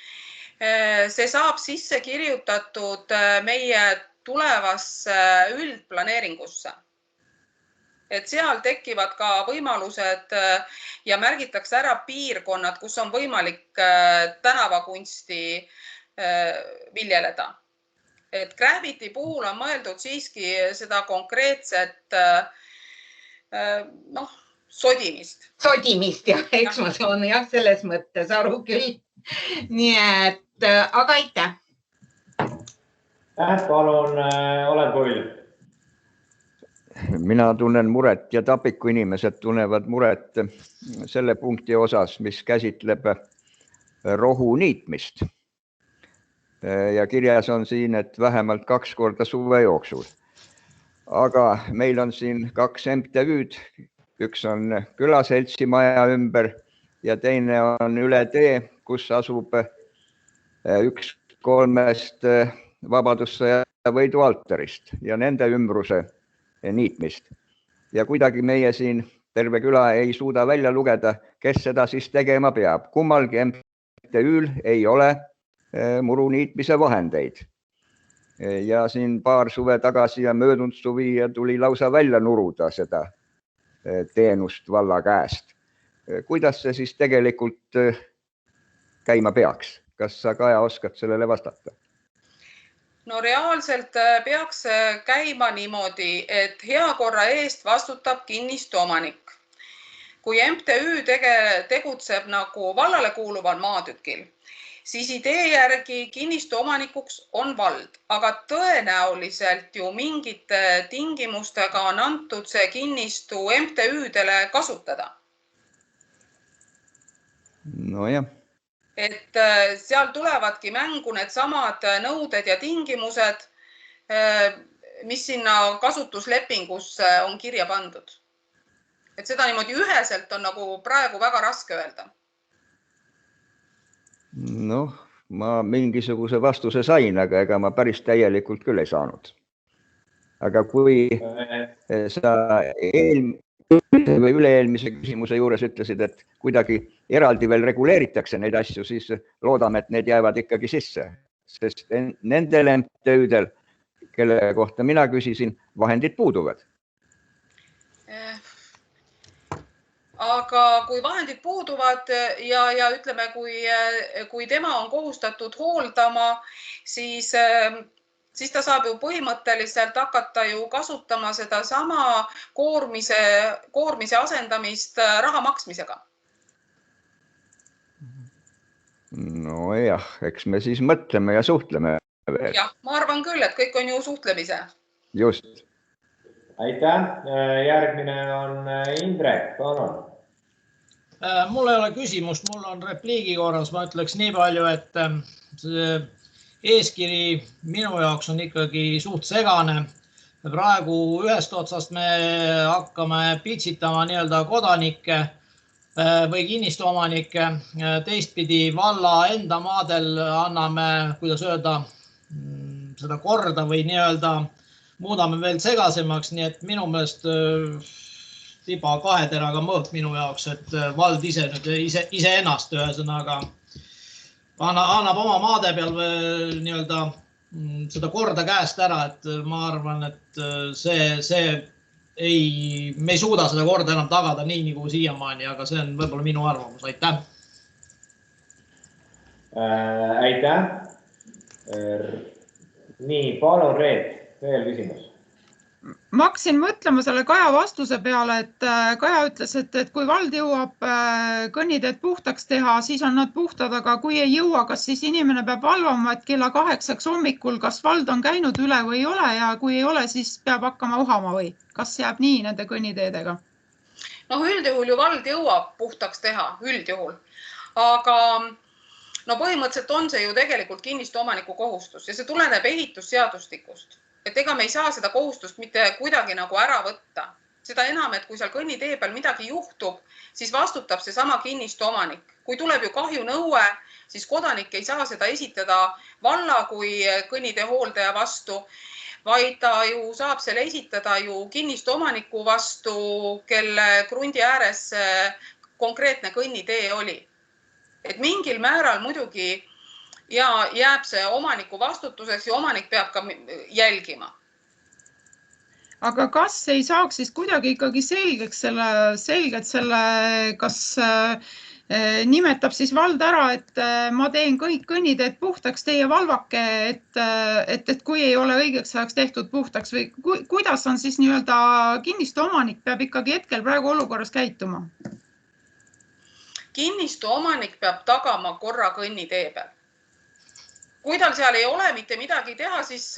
[SPEAKER 13] see saab sisse kirjutatud meie tulevasse üldplaneeringusse. Et seal tekivad ka võimalused ja märgitakse ära piirkonnad, kus on võimalik tänavakunsti viljeleda. Et graffiti puhul on mõeldud siiski seda konkreetset sodimist.
[SPEAKER 9] Sodimist, jah, eks ma saan selles mõttes aru küll. Nii et, aga aitäh.
[SPEAKER 1] Palun, Olev Pull.
[SPEAKER 8] Mina tunnen muret ja Tapiku inimesed tunnevad muret selle punkti osas, mis käsitleb rohu niitmist. Ja kirjas on siin, et vähemalt 2 korda suve jooksul. Aga meil on siin 2 MTÜ-d, üks on külaseltsi maja ümber ja teine on üle tee, kus asub üks 3 Vabadussõja võidualtarist ja nende ümbruse niitmist. Ja kuidagi meie siin terve küla ei suuda välja lugeda, kes seda siis tegema peab. Kummalgi MTÜ-l ei ole muru niitmise vahendeid. Ja siin paar suve tagasi ja möödunud suvi tuli lausa välja nuruda seda teenust valla käest. Kuidas see siis tegelikult käima peaks? Kas sa, Kaja, oskad sellele vastata?
[SPEAKER 13] No reaalselt peaks käima niimoodi, et heakorra eest vastutab kinnistu omanik. kui MTÜ tegutseb nagu vallale kuuluval maatükil, siis idee järgi kinnistu omanikuks on vald, aga tõenäoliselt ju mingite tingimustega on antud see kinnistu MTÜ-dele kasutada.
[SPEAKER 8] Nojah.
[SPEAKER 13] Et seal tulevadki mängu need samad nõuded ja tingimused, mis sinna kasutuslepingusse on kirja pandud. Et seda niimoodi üheselt on nagu praegu väga raske öelda.
[SPEAKER 8] Noh, ma mingisuguse vastuse sain, aga ega ma päris täielikult küll ei saanud. Aga kui sa või üle-eelmise küsimuse juures ütlesid, et kuidagi eraldi veel reguleeritakse neid asju, siis loodame, et need jäävad ikkagi sisse, sest nendel MTÜ-del, kelle kohta mina küsisin, vahendid puuduvad.
[SPEAKER 13] Aga kui vahendid puuduvad ja ütleme, kui tema on kohustatud hooldama, siis ta saab ju põhimõtteliselt hakata ju kasutama seda sama koormise asendamist raha maksmisega.
[SPEAKER 8] No jah, eks me siis mõtleme ja suhtleme.
[SPEAKER 13] Jah, ma arvan küll, et kõik on ju suhtlemise.
[SPEAKER 8] Just.
[SPEAKER 1] Aitäh. Järgmine on Indrek, palun.
[SPEAKER 10] Mul ei ole küsimust, mul on repliigi korras. Ma ütleks nii palju, et see eeskiri minu jaoks on ikkagi suht segane. Praegu ühest otsast me hakkame pitsitama nii-öelda kodanikke või kinnistuomanikke. Teistpidi valla enda maadel anname, kuidas öelda, seda korda või nii-öelda muudame veel segasemaks. Nii et minu meelest tiba kaheteraga mõõk minu jaoks, et vald ise ennast ühesõnaga annab oma maade peal nii-öelda seda korda käest ära, et ma arvan, et me ei suuda seda korda enam tagada nii nagu siiamaani, aga see on võib-olla minu arvamus. Aitäh.
[SPEAKER 1] Aitäh. Nii, palun Reet, veel küsimus.
[SPEAKER 3] Ma hakkasin mõtlema selle Kaja vastuse peale, et Kaja ütles, et kui vald jõuab kõnniteed puhtaks teha, siis on nad puhtad, aga kui ei jõua, kas siis inimene peab valvama, et kella 8 hommikul, kas vald on käinud üle või ei ole ja kui ei ole, siis peab hakkama uhama või? Kas jääb nii nende kõnniteedega?
[SPEAKER 13] No üldjuhul ju vald jõuab puhtaks teha, üldjuhul. Aga põhimõtteliselt on see ju tegelikult kinnistu omaniku kohustus ja see tuleneb ehitusseadustikust. Et ega me ei saa seda kohustust mitte kuidagi nagu ära võtta. Seda enam, et kui seal kõnnitee peal midagi juhtub, siis vastutab see sama kinnistu omanik. Kui tuleb ju kahjunõue, siis kodanik ei saa seda esitada valla kui kõnnitee hooldaja vastu, vaid ta ju saab selle esitada ju kinnistu omaniku vastu, kelle krundi ääres konkreetne kõnnitee oli. Et mingil määral muidugi ja jääb see omaniku vastutuseks ja omanik peab ka jälgima.
[SPEAKER 3] Aga kas ei saaks siis kuidagi ikkagi selgelt selle, kas nimetab siis vald ära, et ma teen kõik kõnniteed puhtaks, teie valvake, et kui ei ole õigeks ajaks tehtud puhtaks või kuidas on siis nii-öelda kinnistu omanik peab ikkagi hetkel praegu olukorras käituma?
[SPEAKER 13] Kinnistu omanik peab tagama korra kõnnitee peal. Kui tal seal ei ole mitte midagi teha, siis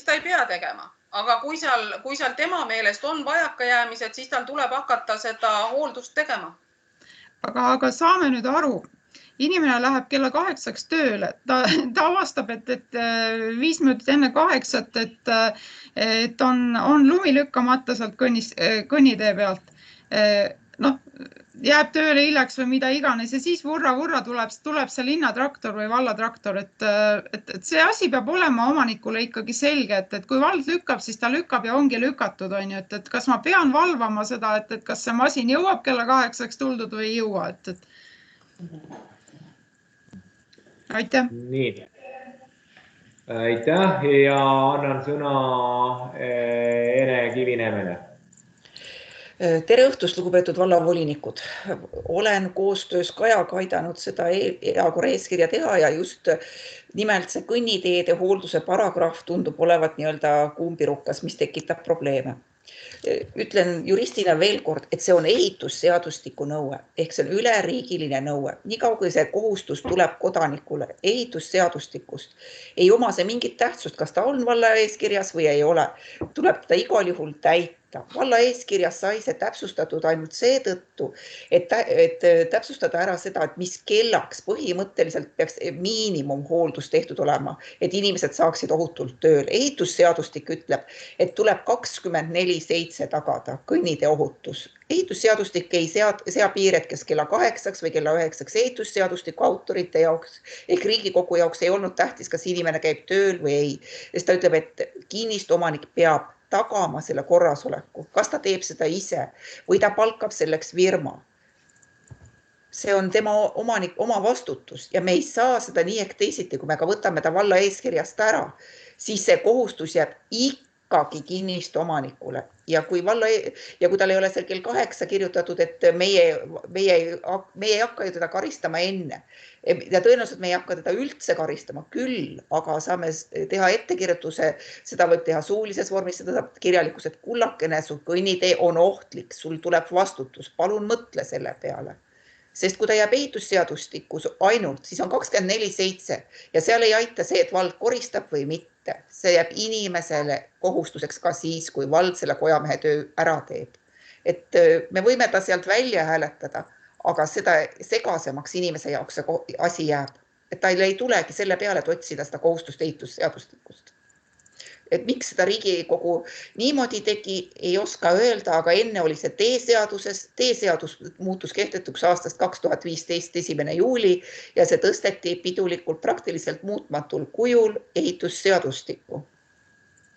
[SPEAKER 13] ta ei pea tegema. Aga kui seal tema meelest on vajakajäämised, siis tal tuleb hakata seda hooldust tegema.
[SPEAKER 3] Aga saame nüüd aru. Inimene läheb kella 8 tööle. Ta avastab, et 5 minutit enne 8, et on lumi lükkamata sealt kõnnitee pealt. Jääb tööle hiljaks või mida iganes ja siis vurra tuleb see linnatraktor või vallatraktor, et see asi peab olema omanikule ikkagi selge, et kui vald lükkab, siis ta lükkab ja ongi lükatud, on ju, et kas ma pean valvama seda, et kas see masin jõuab kella 8 tuldud või ei jõua, Aitäh.
[SPEAKER 1] Nii. Aitäh ja annan sõna Ene Kivinemele.
[SPEAKER 15] Tere õhtust, lugupeetud vallavolinikud. Olen koostöös Kajaga aidanud seda eakora eeskirja teha ja just nimelt see kõnniteede hoolduse paragrahv tundub olevat nii-öelda kumbirukas, mis tekitab probleeme. Ütlen juristina veel kord, et see on ehitusseadustiku nõue ehk see on üleriigiline nõue. Nii kaua kui see kohustus tuleb kodanikule ehitusseadustikust, ei oma see mingit tähtsust, kas ta on valla eeskirjas või ei ole. Tuleb ta igal juhul täita. Valla eeskirjas sai see täpsustatud ainult seetõttu, et täpsustada ära seda, et mis kellaks põhimõtteliselt peaks miinimumhooldus tehtud olema, et inimesed saaksid ohutult tööl. Ehitusseadustik ütleb, et tuleb 24/7 tagada kõnnitee ohutus. Ehitusseadustik ei sea piiret, kes kella 8 või kella 9. Ehitusseadustiku autorite jaoks ehk Riigikogu jaoks ei olnud tähtis, kas inimene käib tööl või ei. Sest ta ütleb, et kinnistuomanik peab tagama selle korrasoleku. Kas ta teeb seda ise või ta palkab selleks firma? See on tema oma vastutus ja me ei saa seda nii ehk teisiti, kui me ka võtame ta valla eeskirjast ära, siis see kohustus jääb ikkagi kinnistuomanikule. Ja kui tal ei ole seal kell 8 kirjutatud, et meie ei hakka ju teda karistama enne ja tõenäoliselt me ei hakka teda üldse karistama küll, aga saame teha ettekirjutuse, seda võib teha suulises vormis, seda saab kirjalikus, et kullakene, su kõnnitee on ohtlik, sul tuleb vastutus, palun mõtle selle peale. Sest kui ta jääb ehitusseadustikus ainult, siis on 24/7 ja seal ei aita see, et vald koristab või mitte. See jääb inimesele kohustuseks ka siis, kui vald selle kojamehe töö ära teeb. Et me võime ta sealt välja hääletada, aga seda segasemaks inimese jaoks see asi jääb. Et ta ei tulegi selle peale, et otsida seda kohustust ehitusseadustikust. Et miks seda Riigikogu niimoodi tegi, ei oska öelda, aga enne oli see teeseadus muutus kehtetuks aastast 2015 1. juuli ja see tõsteti pidulikult praktiliselt muutmatul kujul ehitusseadustikku.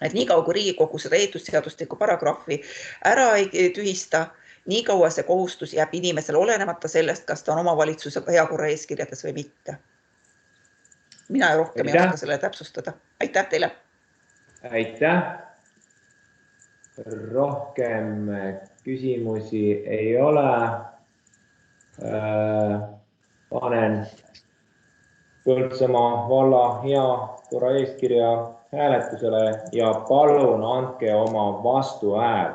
[SPEAKER 15] Et nii kaua kui Riigikogu seda ehitusseadustiku paragrahvi ära ei tühista, nii kaua see kohustus jääb inimesele olenemata sellest, kas ta on omavalitsuse heakorra eeskirjades või mitte. Mina rohkem ei oska selle täpsustada. Aitäh teile!
[SPEAKER 1] Aitäh! Rohkem küsimusi ei ole. Panen Põltsamaa valla heakorra eeskirja hääletusele ja palun andke oma vastuhääl.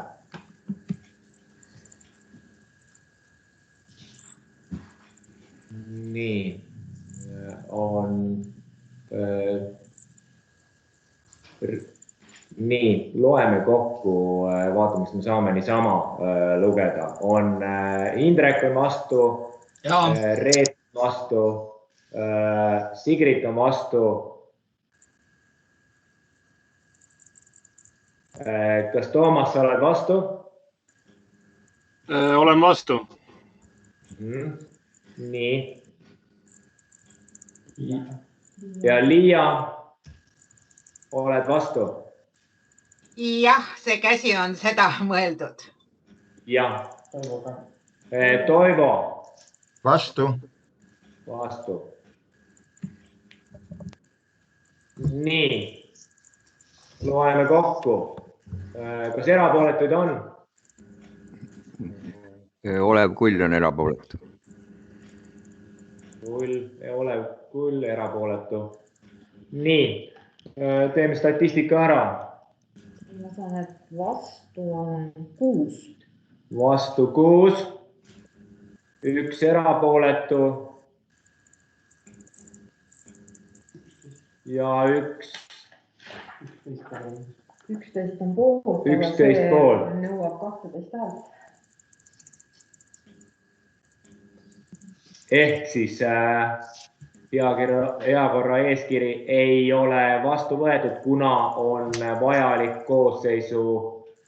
[SPEAKER 1] Nii, Nii, loeme kokku, vaatame, mis me saame niisama lugeda. On Indrek on vastu, Reet on vastu, Sigrit on vastu. Kas Toomas, sa oled vastu?
[SPEAKER 5] Olen vastu.
[SPEAKER 1] Nii. Ja Liia, oled vastu?
[SPEAKER 9] Jah, see käsi on seda mõeldud.
[SPEAKER 1] Jah. Toivo?
[SPEAKER 2] Vastu.
[SPEAKER 1] Vastu. Nii. Loeme kokku. Kas erapooletuid on?
[SPEAKER 8] Olev Kull on erapooletu.
[SPEAKER 1] Olev Kull erapooletu. Nii. Teeme statistika ära.
[SPEAKER 16] Ma saan, et vastu on 6.
[SPEAKER 1] Vastu 6. 1 erapooletu. Ja 1.
[SPEAKER 16] 11 on poolt.
[SPEAKER 1] 11 poolt.
[SPEAKER 16] Nõuab 12 häält.
[SPEAKER 1] Ehk siis heakorra eeskiri ei ole vastu võetud, kuna on vajalik koosseisu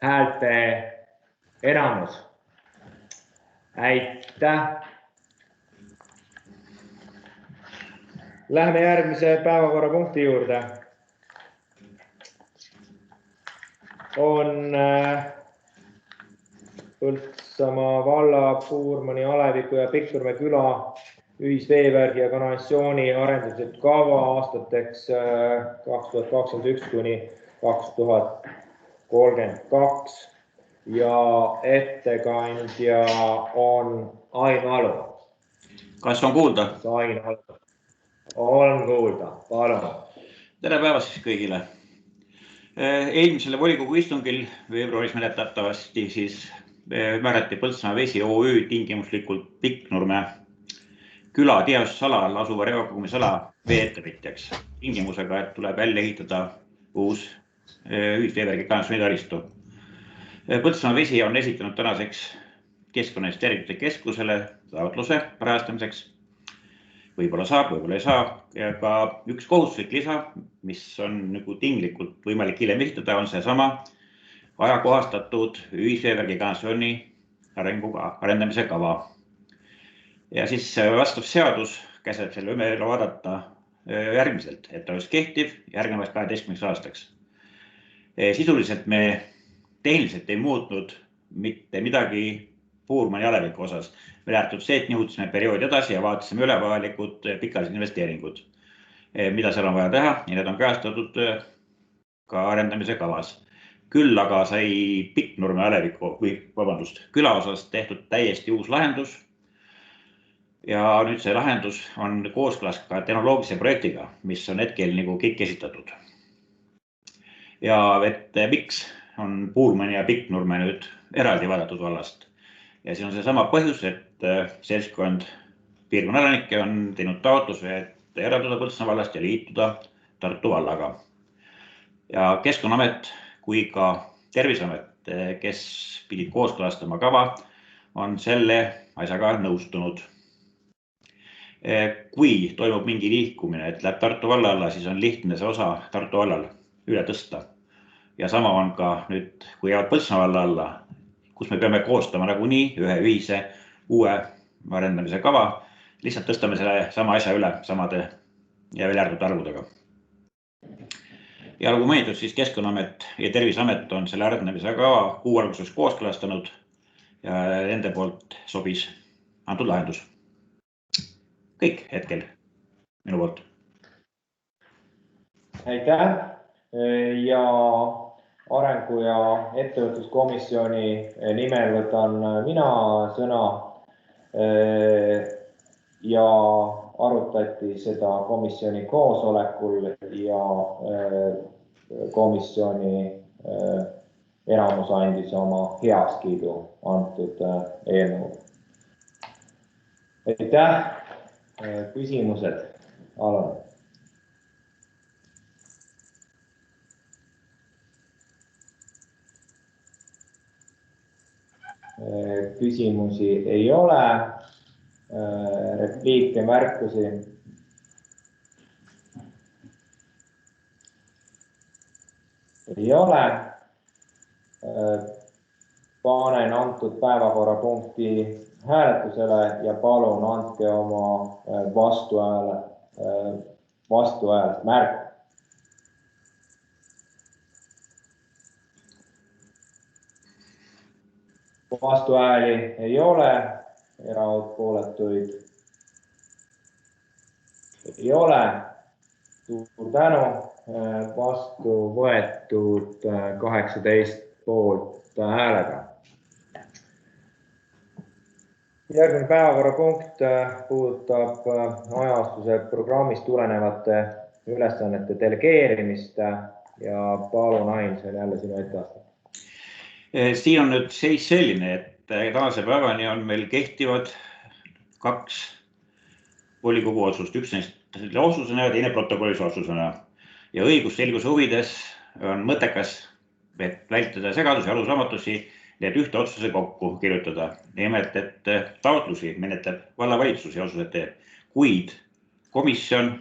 [SPEAKER 1] häälte enamus. Aitäh! Lähme järgmise päevakorrapunkti juurde. On Põltsamaa valla Puurmani, Aleviku ja Pikturme küla ühisveevärgi ja kanalisatsiooni arendused kava aastateks 2021 kuni 2032 ja ettekandja on Ain Alu.
[SPEAKER 17] Kas on kuulda?
[SPEAKER 1] Ain Alu. On kuulda, palun.
[SPEAKER 17] Tere päevast siis kõigile. Eelmisele volikogu istungil veebruaris mäletatavasti siis määrati Põltsamaa Vesi OÜ tingimuslikult Pikknurme küla teadusalal asuva reokogumisala vee-ettevõtjaks tingimusega, et tuleb välja ehitada uus ühisveevärgi kanalisatsiooni taristu. Põltsamaa Vesi on esitanud tänaseks Keskkonnainvesteeringute Keskusele taotluse rahastamiseks. Võib-olla saab, võib-olla ei saa. Ja ka üks kohustuslik lisa, mis on nagu tinglikult võimalik hiljem esitada, on see sama ajakohastatud ühisveevärgi kanalisatsiooni arendamise kava. Ja siis vastav seadus käsib selle üle vaadata järgmiselt, et ta oleks kehtiv järgnevast 12 aastaks. Sisuliselt me tehniliselt ei muutnud mitte midagi Puurmani aleviku osas. Me lähtud see, et nihutasime perioodi edasi ja vaatasime üle vajalikud pikalised investeeringud, mida seal on vaja teha ja need on käestatud ka arendamise kavas. Küll aga sai Pikknurme aleviku, küla osas tehtud täiesti uus lahendus. Ja nüüd see lahendus on kooskõlas ka tehnoloogilise projektiga, mis on hetkel nagu kõik esitatud. Ja et miks on Puurmani ja Pikknurme nüüd eraldi vaadatud vallast. Ja siin on see sama põhjus, et seltskond piirkonna elanikke on teinud taotluse, et eralduda Põltsamaa vallast ja liituda Tartu vallaga. Ja Keskkonnaamet kui ka Terviseamet, kes pidid kooskõlastama kava, on selle asjaga nõustunud. Kui toimub mingi liikumine, et läheb Tartu valla alla, siis on lihtne see osa Tartu vallal üle tõsta. Ja sama on ka nüüd, kui jäävad Põltsamaa valla alla, kus me peame koostama nagunii ühe ühise uue arendamise kava, lihtsalt tõstame selle sama asja üle samade ja veel ärgud arvudega. Ja nagu mainitud, siis Keskkonnaamet ja Terviseamet on selle arendamise kava kuu alguses kooskõlastanud ja nende poolt sobis antud lahendus. Kõik hetkel minu poolt.
[SPEAKER 1] Aitäh ja arengu- ja ettevõtluskomisjoni nimel võtan mina sõna ja arutati seda komisjoni koosolekul ja komisjoni enamus andis oma heakskiidu antud eelnõu. Aitäh! Küsimused, Alan. Küsimusi ei ole. Repliike, märkusi. Ei ole. Panen antud päevakorrapunkti hääletusele ja palun andke oma vastuhäält märk. Vastuhääli ei ole, erapooletuid ei ole. Suur tänu, vastu võetud 18 poolt häälega. Järgmine päevakorrapunkt puudutab hajaastuse programmist tulenevate ülesannete delegeerimist ja palun Ain, see on jälle sinu etteaste.
[SPEAKER 17] Siin on nüüd seis selline, et tänase päevani on meil kehtivad 2 volikogu otsust, üks neist otsusena ja teine protokollis otsusena. Ja õigusselguse huvides on mõttekas, et vältida segadusi ja arusaamatusi, need ühte otsuse kokku kirjutada. Nimelt, et taotlusi menetleb vallavalitsus ja otsused teeb, kuid komisjon,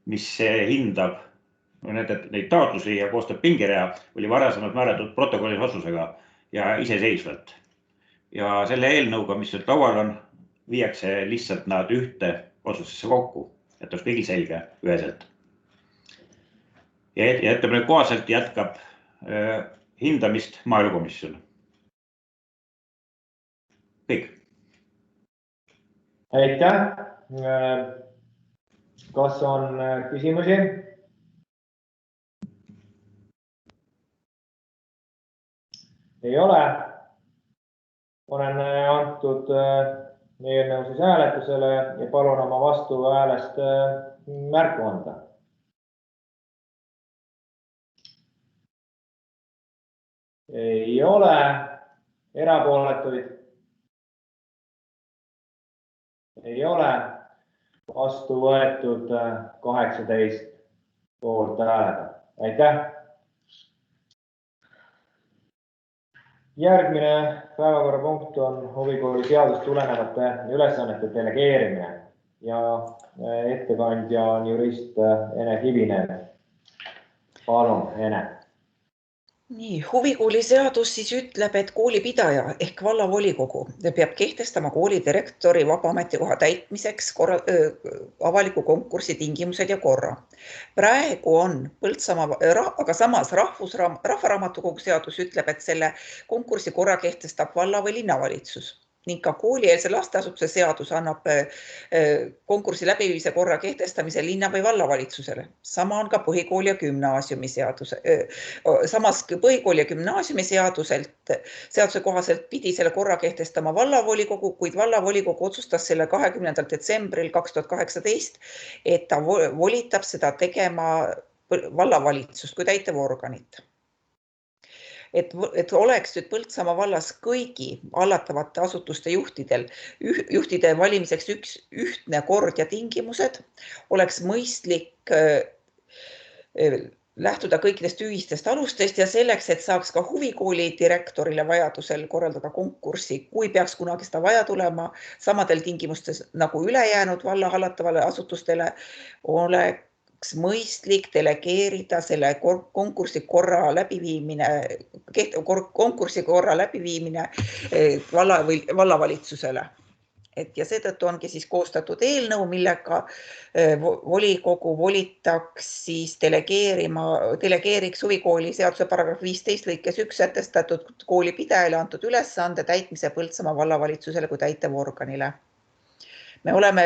[SPEAKER 17] mis hindab neid taotlusi ja koostab pingerea, oli varasemalt määratud protokollis otsusega ja iseseisvalt. Ja selle eelnõuga, mis nüüd laual on, viiakse lihtsalt nad ühte otsusesse kokku, et oleks kõigil selge üheselt. Ja ettepaneku kohaselt jätkab hindamist maaelukomisjon. Kõik.
[SPEAKER 1] Aitäh. Kas on küsimusi? Ei ole. Olen antud eelnõu siis hääletusele ja palun oma vastuhäälest märku anda. Ei ole. Erapooletuid? Ei ole. Vastu võetud 18 poolt häälega. Aitäh! Järgmine päevakorrapunkt on huvikooli seadust tulenevate ülesannete delegeerimine ja ettekandja on jurist Ene Kivinen. Palun, Ene.
[SPEAKER 15] Nii, huvikooli seadus siis ütleb, et koolipidaja ehk vallavolikogu peab kehtestama kooli direktori vaba ametikoha täitmiseks avaliku konkursi tingimused ja korra. Praegu on Põltsamaa, aga samas rahvaraamatukogu seadus ütleb, et selle konkursi korra kehtestab valla või linnavalitsus. Ning ka koolieelse lasteasutuse seadus annab konkursi läbiviimise korra kehtestamise linna või vallavalitsusele. Sama on ka põhikooli ja gümnaasiumi seaduse. Samas põhikooli ja gümnaasiumi seaduse kohaselt pidi selle korra kehtestama vallavolikogu, kuid vallavolikogu otsustas selle 20. detsembril 2018, et ta volitab seda tegema vallavalitsust kui täitevorganit. Et oleks nüüd Põltsamaa vallas kõigi hallatavate asutuste juhtide valimiseks üks ühtne kord ja tingimused, oleks mõistlik lähtuda kõikidest ühistest alustest ja selleks, et saaks ka huvikooli direktorile vajadusel korraldada konkurssi, kui peaks kunagi seda vaja tulema, samadel tingimustes nagu ülejäänud valla hallatavale asutustele, oleks mõistlik delegeerida selle konkursi korra läbiviimine vallavalitsusele. Ja seetõttu ongi siis koostatud eelnõu, millega volikogu volitaks siis delegeeriks huvikooli seaduse paragrahv 15 lõikes 1 sätestatud koolipidajale antud ülesande täitmise Põltsamaa vallavalitsusele kui täitevorganile. Me oleme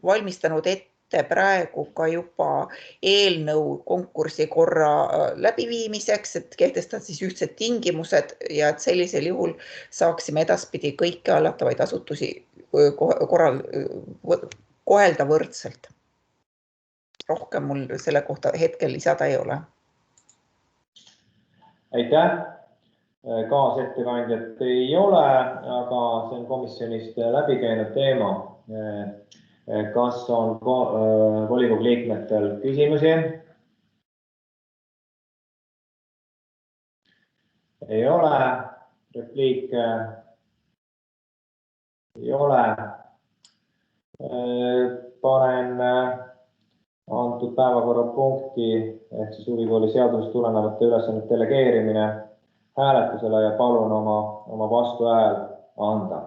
[SPEAKER 15] valmistanud ette praegu ka juba eelnõu konkursi korra läbiviimiseks, et kehtestada siis ühtsed tingimused ja et sellisel juhul saaksime edaspidi kõiki hallatavaid asutusi kohelda võrdselt. Rohkem mul selle kohta hetkel lisada ei ole.
[SPEAKER 1] Aitäh! Kaasettekandjat ei ole, aga see on komisjonist läbi käinud teema. Kas on volikogu liikmetel küsimusi? Ei ole. Repliike? Ei ole. Panen antud päevakorrapunkti ehk siis huvikooli seadusest tulenevate ülesannete delegeerimine hääletusele ja palun oma vastuhääl anda.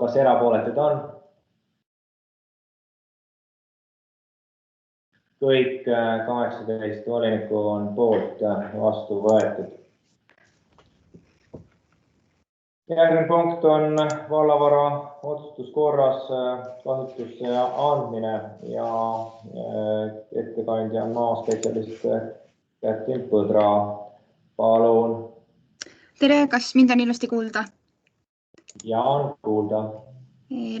[SPEAKER 1] Kas erapooletud on? Kõik 18 volinikku on poolt vastu võetud. Järgmine punkt on vallavara otsustuskorras kasutusse andmine ja ettekandja on maaspetsialist Kätlin Põdra. Palun.
[SPEAKER 18] Tere, kas mind on ilusti kuulda?
[SPEAKER 1] Ja on kuulda.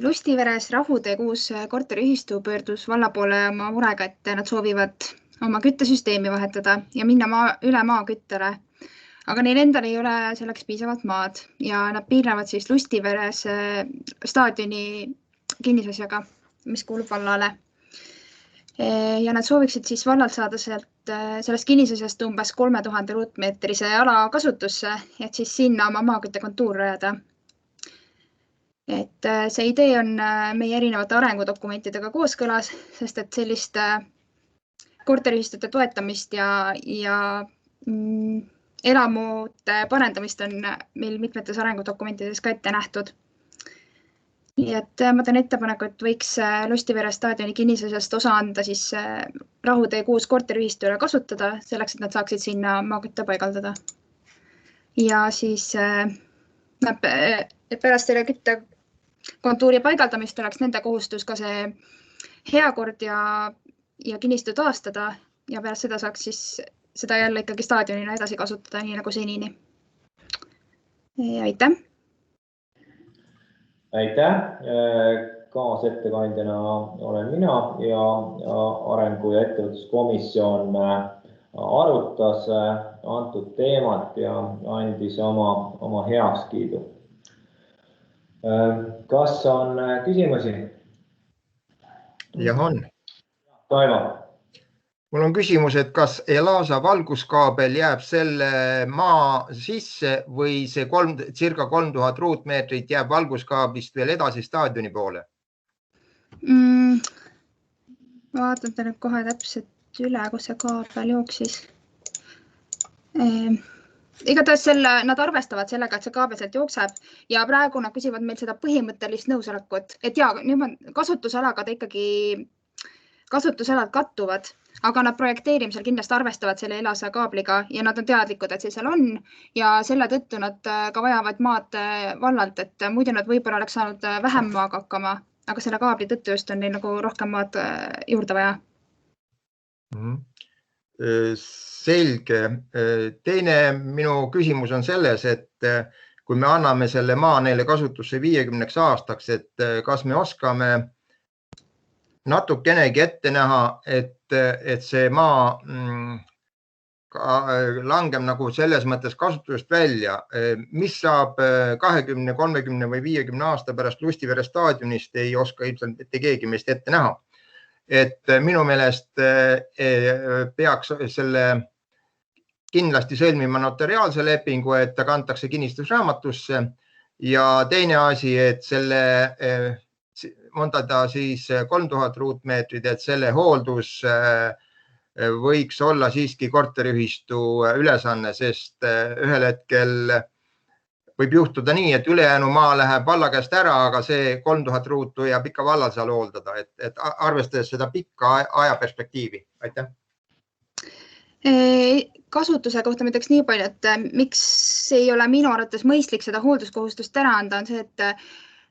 [SPEAKER 18] Lustiveres Rahutee 6 korteriühistu pöördus valla poole oma murega, et nad soovivad oma küttesüsteemi vahetada ja minna üle maaküttele. Aga neil endal ei ole selleks piisavalt maad ja nad piirnevad siis Lustiveres staadioni kinnisasjaga, mis kuulub vallale. Ja nad sooviksid siis vallalt saada sellest kinnisasjast umbes 3000 ruutmeetrise ala kasutusse, et siis sinna oma maaküttekontuur rajada. Et see idee on meie erinevate arengudokumentidega kooskõlas, sest et sellist korteriühistute toetamist ja elamute parendamist on meil mitmetes arengudokumentides ka ette nähtud. Nii et ma teen ettepaneku, et võiks Lustivere staadioni kinnisasjast osa anda siis Rahutee 6 korteriühistule kasutada, selleks, et nad saaksid sinna maakütte paigaldada. Ja siis pärast selle küttekontuuri paigaldamist oleks nende kohustus ka see heakord ja kinnistu taastada ja pärast seda saaks siis seda jälle ikkagi staadionina edasi kasutada, nii nagu senini. Aitäh!
[SPEAKER 1] Aitäh! kaasettekandjana olen mina ja arengu- ja ettevõtluskomisjon arutas antud teemat ja andis oma heakskiidu. Kas on küsimusi?
[SPEAKER 2] Jah, on.
[SPEAKER 1] Toivo.
[SPEAKER 2] Mul on küsimus, et kas Elasa valguskaabel jääb selle maa sisse või see circa 3000 ruutmeetrit jääb valguskaablist veel edasi staadioni poole?
[SPEAKER 18] Vaatan teile kohe täpselt üle, kus see kaabel jooksis. Igatahes nad arvestavad sellega, et see kaabel sealt jookseb ja praegu nad küsivad meil seda põhimõttelist nõusolekut, et kasutusalaga ta ikkagi, kasutusalad kattuvad, aga nad projekteerimisel kindlasti arvestavad selle Elasa kaabliga ja nad on teadlikud, et see seal on ja selle tõttu nad ka vajavad maad vallalt, et muidu nad võib-olla oleks saanud vähem maaga hakkama, aga selle kaabli tõttu just on neil nagu rohkem maad juurde vaja.
[SPEAKER 2] Selge. Teine minu küsimus on selles, et kui me anname selle maa neile kasutusse 50 aastaks, et kas me oskame natukenegi ette näha, et see maa langeb nagu selles mõttes kasutusest välja. Mis saab 20, 30 või 50 aasta pärast Lustivere staadionist, ei oska ilmselt mitte keegi meist ette näha. Et minu meelest peaks selle kindlasti sõlmima notariaalse lepingu, et ta kantakse kinnistusraamatusse ja teine asi, et selle montada siis 3000 ruutmeetrid, et selle hooldus võiks olla siiski korteriühistu ülesanne, sest ühel hetkel võib juhtuda nii, et ülejäänu maa läheb valla käest ära, aga see 3000 ruutu jääb ikka vallal seal hooldada, et arvestades seda pikka ajaperspektiivi. Aitäh.
[SPEAKER 18] Kasutuse kohta ma ütleks nii palju, et miks ei ole minu arvates mõistlik seda hoolduskohustust ära anda, on see,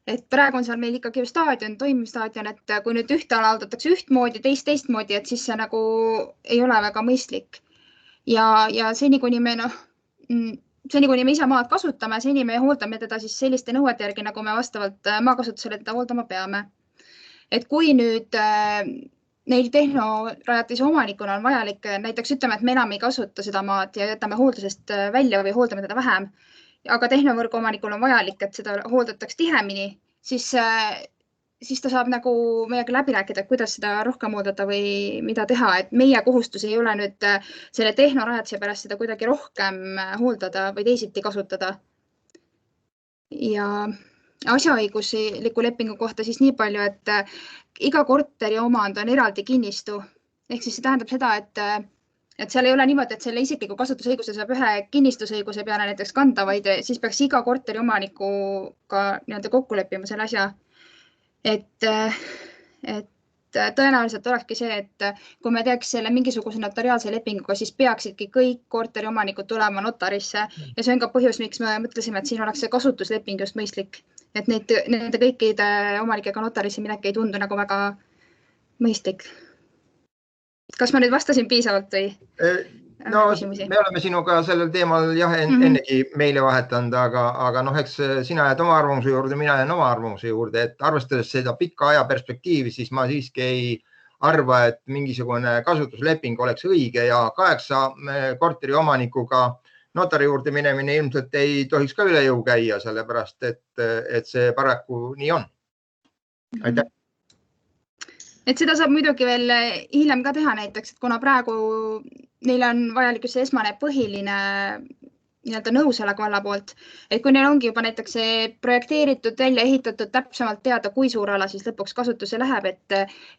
[SPEAKER 18] et praegu on seal meil ikkagi staadion, toimiv staadion, et kui nüüd ühte ala haldatakse ühtmoodi, teistmoodi, et siis see nagu ei ole väga mõistlik. Ja seni, kuni me ise maad kasutame, seni me hooldame teda siis selliste nõuete järgi, nagu me vastavalt maakasutusele teda hooldama peame. Et kui nüüd neil tehnorajatise omanikuna on vajalik, näiteks ütleme, et me enam ei kasuta seda maad ja jätame hooldusest välja või hooldame teda vähem, aga tehnovõrgu omanikul on vajalik, et seda hooldataks tihemini, siis ta saab nagu meiega läbi rääkida, kuidas seda rohkem hooldada või mida teha. Et meie kohustus ei ole nüüd selle tehnorajatise pärast seda kuidagi rohkem hooldada või teisiti kasutada. Ja asjaõigusliku lepingu kohta siis nii palju, et iga korteri omand on eraldi kinnistu. Ehk siis see tähendab seda, et seal ei ole niimoodi, et selle isikliku kasutusõiguse saab ühe kinnistusõiguse peale näiteks kanda, vaid siis peaks iga korteri omanikuga kokku leppima selle asja. Et tõenäoliselt olekski see, et kui me teeks selle mingisuguse notariaalse lepinguga, siis peaksidki kõik korteri omanikud tulema notarisse ja see on ka põhjus, miks me mõtlesime, et siin oleks see kasutusleping just mõistlik. Et nende kõikide omanikega notarisse minek ei tundu nagu väga mõistlik. Kas ma nüüd vastasin piisavalt või?
[SPEAKER 2] No, me oleme sinuga sellel teemal ennegi meile vahetanud, aga eks sina jääd oma arvamuse juurde, mina jään oma arvamuse juurde, et arvestades seda pikka aja perspektiivi, siis ma siiski ei arva, et mingisugune kasutusleping oleks õige ja 8 korteri omanikuga notari juurde minemine ilmselt ei tohiks ka üle jõu käia, sellepärast et see paraku nii on. Aitäh.
[SPEAKER 18] Et seda saab muidugi veel hiljem ka teha näiteks, et kuna praegu neil on vajalik see esmane põhiline nõusolek valla poolt, et kui neil ongi juba näiteks projekteeritud, välja ehitatud, täpsemalt teada, kui suur ala siis lõpuks kasutusse läheb,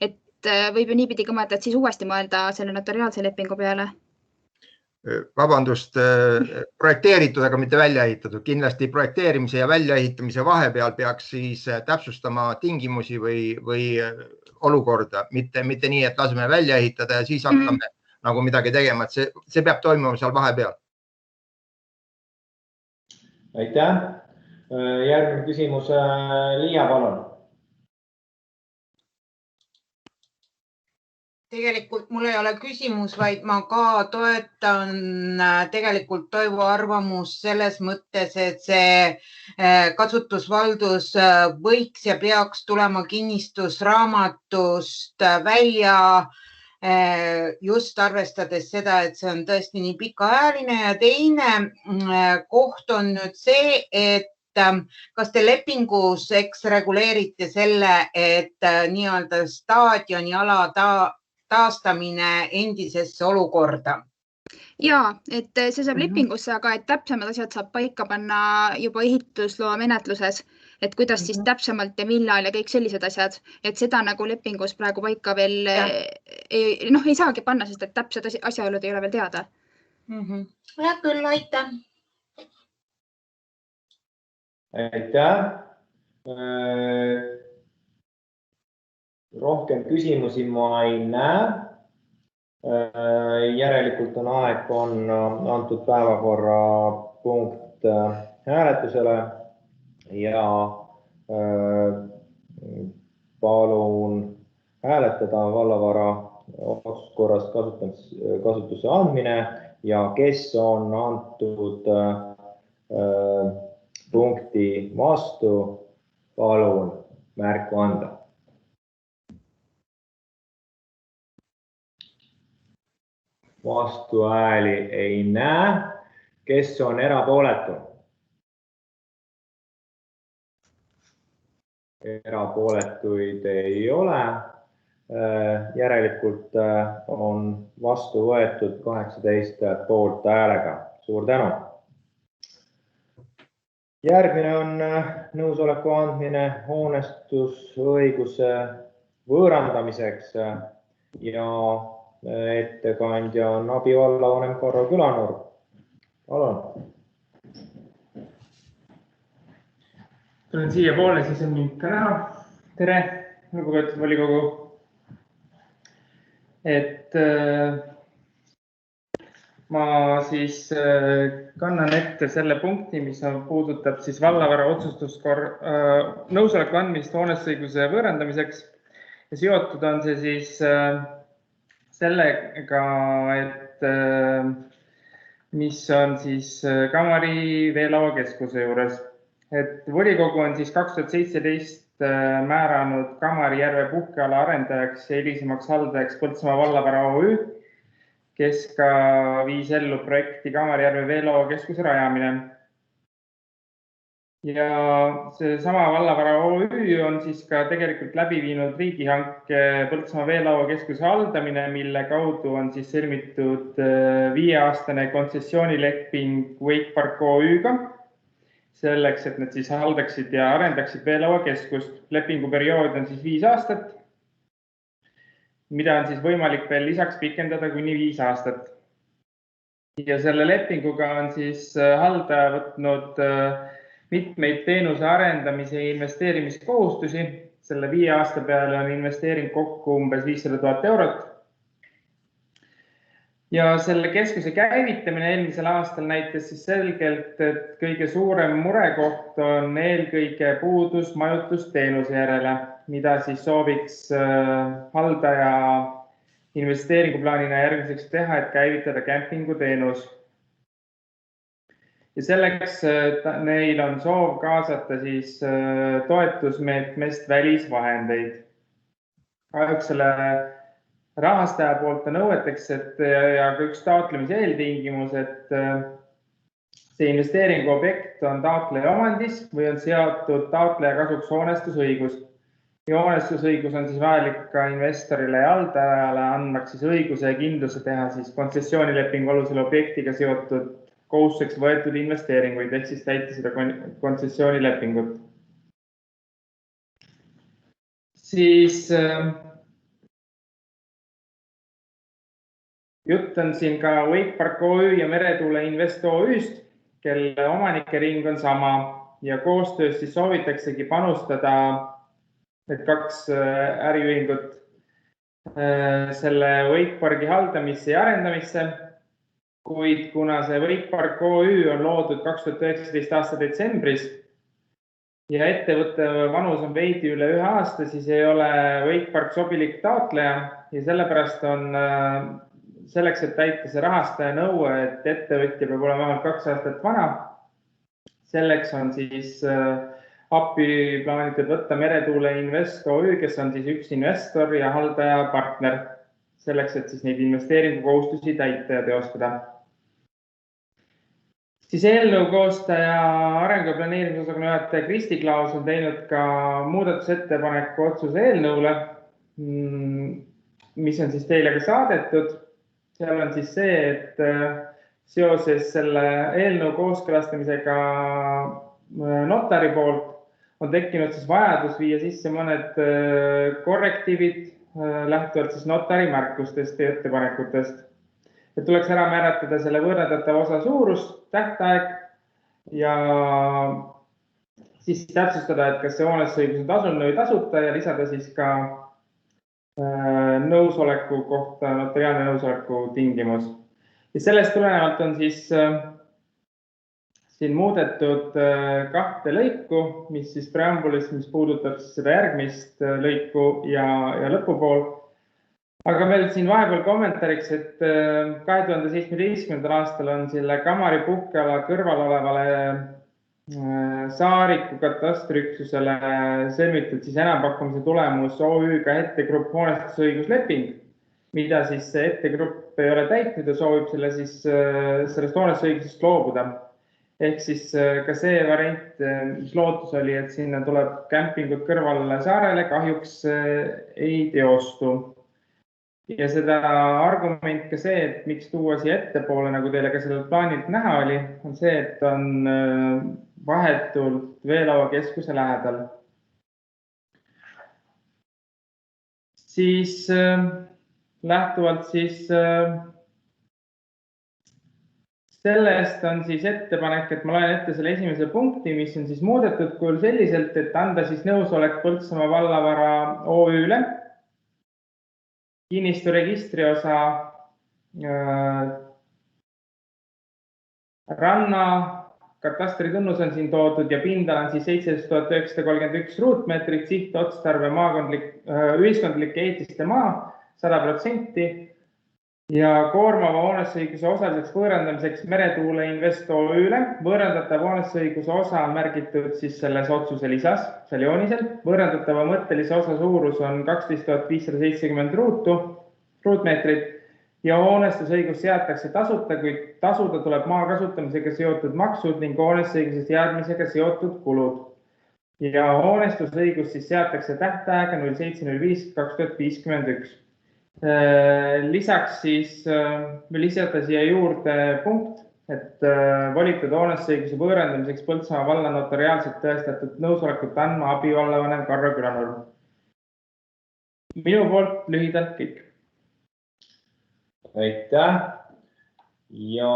[SPEAKER 18] et võib ju niipidi ka mõelda, et siis uuesti mõelda selle notariaalse lepingu peale.
[SPEAKER 2] Vabandust, projekteeritud, aga mitte välja ehitatud. Kindlasti projekteerimise ja väljaehitamise vahepeal peaks siis täpsustama tingimusi või olukorda, mitte nii, et laseme välja ehitada ja siis hakkame nagu midagi tegema, et see peab toimuma seal vahepeal.
[SPEAKER 1] Aitäh. Järgmine küsimus. Liia, palun.
[SPEAKER 9] Tegelikult mul ei ole küsimus, vaid ma ka toetan tegelikult Toivo arvamust selles mõttes, et see kasutusvaldus võiks ja peaks tulema kinnistusraamatust välja just arvestades seda, et see on tõesti nii pikaajaline. Ja teine koht on nüüd see, et kas te lepingus reguleerite selle, et nii-öelda staadioni ala taastamine endisesse olukorda?
[SPEAKER 18] Ja, et see saab lepingusse, aga et täpsemad asjad saab paika panna juba ehitusloa menetluses, et kuidas siis täpsemalt ja millal ja kõik sellised asjad, et seda nagu lepingus praegu paika veel ei saagi panna, sest et täpsed asjaolud ei ole veel teada.
[SPEAKER 9] Ja küll, aitäh.
[SPEAKER 1] Aitäh. Rohkem küsimusi ma ei näe. Järelikult on aeg antud päevakorra punkt hääletusele ja palun hääletada vallavara otsuskorras kasutusse andmine ja kes on antud punkti vastu, palun märku anda. Vastuhääli ei näe. Kes on erapooletu? Erapooletuid ei ole. Järelikult on vastu võetud 18 poolthäälega. Suur tänu. Järgmine on nõusoleku andmine hoonestusõiguse võõrandamiseks ja ettekandja on abivallavanem Karro Külanurm. Palun.
[SPEAKER 19] Tulen siia poole, siis on mind ka näha. Tere, lugupeetud volikogu. Et ma siis kannan ette selle punkti, mis puudutab siis vallavara nõusoleku andmist hoonestusõiguse võõrandamiseks ja seotud on see siis sellega, et mis on siis Kamari veelauakeskuse juures. Et volikogu on siis 2017 määranud Kamari järve puhkeala arendajaks ja hilisemaks haldajaks Põltsamaa vallavara OÜ, kes ka viis ellu projekti Kamari järve veelauakeskuse rajamine. Ja see sama vallavara OÜ on siis ka tegelikult läbi viinud riigihanke Põltsamaa veelauakeskuse haldamine, mille kaudu on siis sõlmitud 5-aastane kontsessioonileping Wake Park OÜ-ga, selleks, et nad siis haldaksid ja arendaksid veelauakeskust. Lepinguperiood on siis 5 aastat, mida on siis võimalik veel lisaks pikendada kuni 5 aastat. Ja selle lepinguga on siis haldaja võtnud mitmeid teenuse arendamise ja investeerimiskohustusi. Selle 5 aasta peale on investeering kokku umbes 500 000 eurot. Ja selle keskuse käivitamine eelmisel aastal näitas siis selgelt, et kõige suurem murekoht on eelkõige puudus majutusteenuse järele, mida siis sooviks haldaja investeeringuplaanina järgmiseks teha, et käivitada kämpinguteenus. Ja selleks neil on soov kaasata siis toetusmeetmest välisvahendeid. Kahjuks selle rahastaja poolt on nõueteks ja ka üks taotlemise eeltingimus, et see investeeringuobjekt on taotleja omandis või on seotud taotleja kasuks hoonestusõigus. Ja hoonestusõigus on siis vajalik ka investorile ja haldajale, andmaks siis õiguse ja kindluse teha siis kontsessioonilepingu alusel objektiga seotud kohustuseks võetud investeeringuid, ehk siis täita seda kontsessioonilepingut. Siis jutt on siin ka Wake Park OÜ ja Meretuule Invest OÜ-st, kelle omanike ring on sama ja koostöös siis soovitaksegi panustada need 2 äriühingut selle Wake Parki haldamisse ja arendamisse. Kuid kuna see Wake Park OÜ on loodud 2019 aasta detsembris ja ettevõtte vanus on veidi üle 1 aasta, siis ei ole Wakepark sobilik taotleja ja sellepärast on selleks, et täita see rahastaja nõue, et ettevõtja peab olema vähemalt 2 aastat vana. Selleks on siis appi plaanitud võtta Meretuule Invest OÜ, kes on siis üks investor ja haldaja partner selleks, et siis neid investeeringukohustusi täita ja teostada. Siis eelnõu koostaja arengu- ja planeerimisosakonna juhataja Kristi Klaus on teinud ka muudatusettepaneku otsuse eelnõule, mis on siis teile ka saadetud. Seal on siis see, et seoses selle eelnõu kooskõlastamisega notari poolt on tekkinud siis vajadus viia sisse mõned korrektiivid lähtuvalt siis notari märkustest ja ettepanekutest. Et tuleks ära määratleda selle võõrandatava osa suurus, tähtaeg ja siis täpsustada, et kas see hoonestusõigus on tasuline või tasuta ja lisada siis ka nõusoleku kohta notariaalne nõusoleku tingimus. Ja sellest tulenevalt on siis siin muudetud 2 lõiku, mis siis preambulis, mis puudutab siis seda järgmist lõiku ja lõpupool. Aga veel siin vahepeal kommentaariks, et 2017. aastal on selle Kamari puhkeala kõrval olevale Saariku katastriüksusele sõlmitud siis enampakkumise tulemus OÜ-ga Ettegrupp hoonestusõigusleping, mida siis Ettegrupp ei ole täitnud ja soovib sellest hoonestusõigusest loobuda. Ehk siis ka see variant, mis lootus oli, et sinna tuleb kämpingut kõrval saarele, kahjuks ei teostu. Ja seda argument ka see, et miks tuua siia ettepoole, nagu teile ka sellel plaanilt näha oli, on see, et on vahetult veelauakeskuse lähedal. Siis lähtuvalt siis sellest on siis ettepanek, et ma loen ette selle esimese punkti, mis on siis muudetud kujul selliselt, et anda siis nõusolek Põltsamaa vallavara OÜ-le kinnistu registriosa ranna katastritunnus on siin toodud ja pindala on siis 17 931 ruutmeetrit, sihtotstarve ühiskondlike ehitiste maa 100% ja koormava hoonestusõiguse osaliseks võõrandamiseks Meretuule Invest OÜ-le. Võõrandatav hoonestusõiguse osa on märgitud siis selles otsuse lisas, seal joonisel. Võõrandatava mõttelise osa suurus on 12 570 ruutmeetrit ja hoonestusõigus seatakse tasuta, kuid tasuda tuleb maa kasutamisega seotud maksud ning hoonestusõiguse seadmisega seotud kulud. Ja hoonestusõigus siis seatakse tähtaega 07.05.2051. Lisaks siis lisada siia juurde punkt, et volitada hoonestusõiguse võõrandamiseks Põltsamaa valla notariaalselt tõestatud nõusolekut andma abivallavanem Karro Külanurm. Minu poolt lühidalt kõik.
[SPEAKER 1] Aitäh ja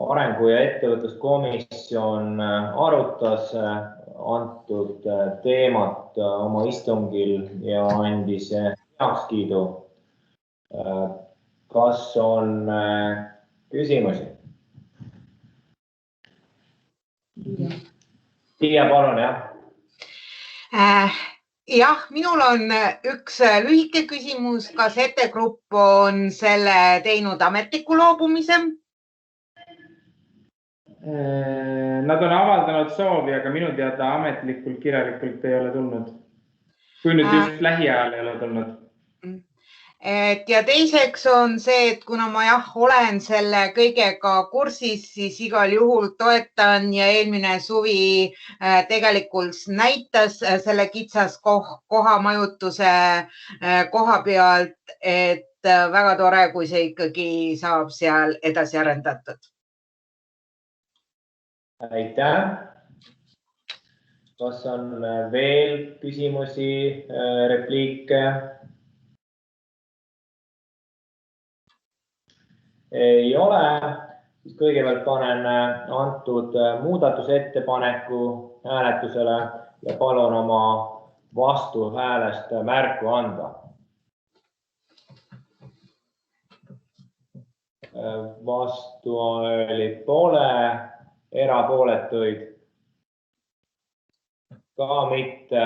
[SPEAKER 1] arengu- ja ettevõtluskomisjon arutas antud teemat oma istungil ja andis heakskiidu. Kas on küsimusi? Tiia, palun, jah.
[SPEAKER 9] Jah, minul on üks lühike küsimus, kas Ettegrupp on selle teinud ametliku loobumise?
[SPEAKER 19] Nad on avaldanud soovi, aga minu teada ametlikult kirjalikult ei ole tulnud. Kui nüüd just lähiajal ei ole tulnud.
[SPEAKER 9] Ja teiseks on see, et kuna ma olen selle kõigega kursis, siis igal juhul toetan ja eelmine suvi tegelikult näitas selle kitsaskoha majutuse koha pealt, et väga tore, kui see ikkagi saab seal edasi arendatud.
[SPEAKER 1] Aitäh. Kas on veel küsimusi, repliike? Ei ole, siis kõigepealt panen antud muudatusettepaneku hääletusele ja palun oma vastuhäälest märku anda. Vastu oli pole, erapooletuid ka mitte.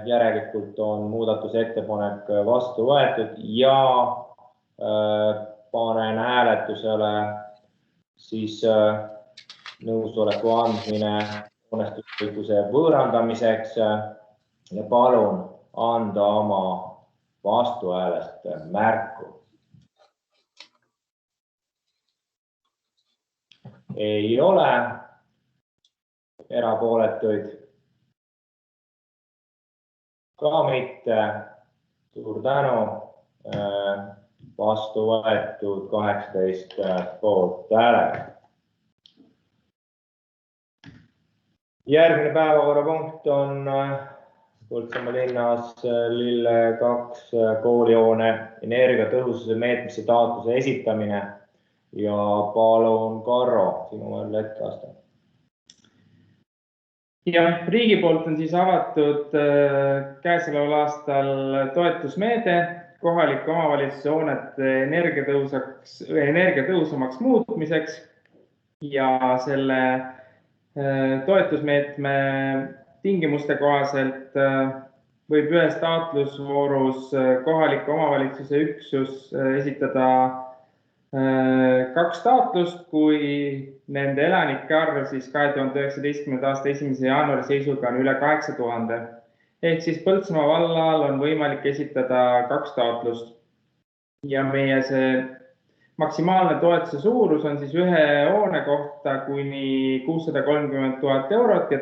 [SPEAKER 1] Järelikult on muudatusettepanek vastu võetud ja panen hääletusele siis nõusoleku andmine hoonestusõiguse võõrandamiseks ja palun anda oma vastuhäälest märku. Ei ole erapooletuid. Ka mitte. Suur tänu. Vastu võetud 18 poolt hääle. Järgmine päevakorrapunkt on Põltsamaa linnas Lille 2 koolihoone energiatõhususe meetmesse taotluse esitamine ja palun Karro, sinu ette vasta.
[SPEAKER 19] Ja riigi poolt on siis avatud käesoleval aastal toetusmeede kohaliku omavalitsuse hoonete energiatõhusamaks muutmiseks ja selle toetusmeetme tingimuste kohaselt võib ühes taotlusvoorus kohaliku omavalitsuse üksus esitada 2 taotlust, kui nende elanike arv siis 2019. aasta 1. jaanuari seisuga on üle 8000. Ehk siis Põltsamaa vallal on võimalik esitada 2 taotlust. Ja meie see maksimaalne toetuse suurus on siis ühe hoone kohta kuni 630 000 eurot ja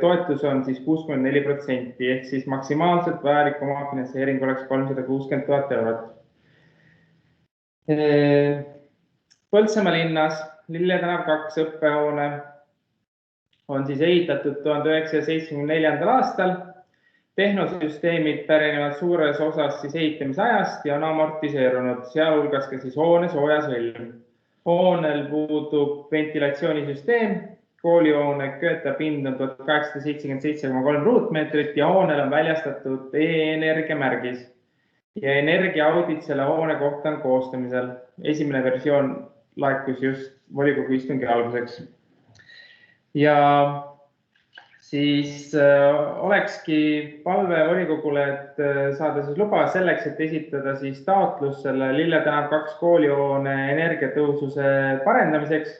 [SPEAKER 19] toetus on siis 64%. Ehk siis maksimaalselt vajalik omafinantseering oleks 360 000 eurot. Põltsamaa linnas Lille tänav 2 õppehoone on siis ehitatud 1974. aastal. Tehnosüsteemid pärinevad suures osas siis ehitamisajast ja on amortiseerunud, sealhulgas ka siis hoone soojasõlm. Hoonel puudub ventilatsioonisüsteem, koolihoone köötapind on 1877,3 ruutmeetrit ja hoonel on väljastatud e-energia märgis. Ja energiaaudit selle hoone kohta on koostamisel. Esimene versioon laekus just volikogu istungi alguseks. Ja siis olekski palve volikogule, et saada siis luba selleks, et esitada siis taotlus selle Lille tänav 2 koolihoone energiatõhususe parendamiseks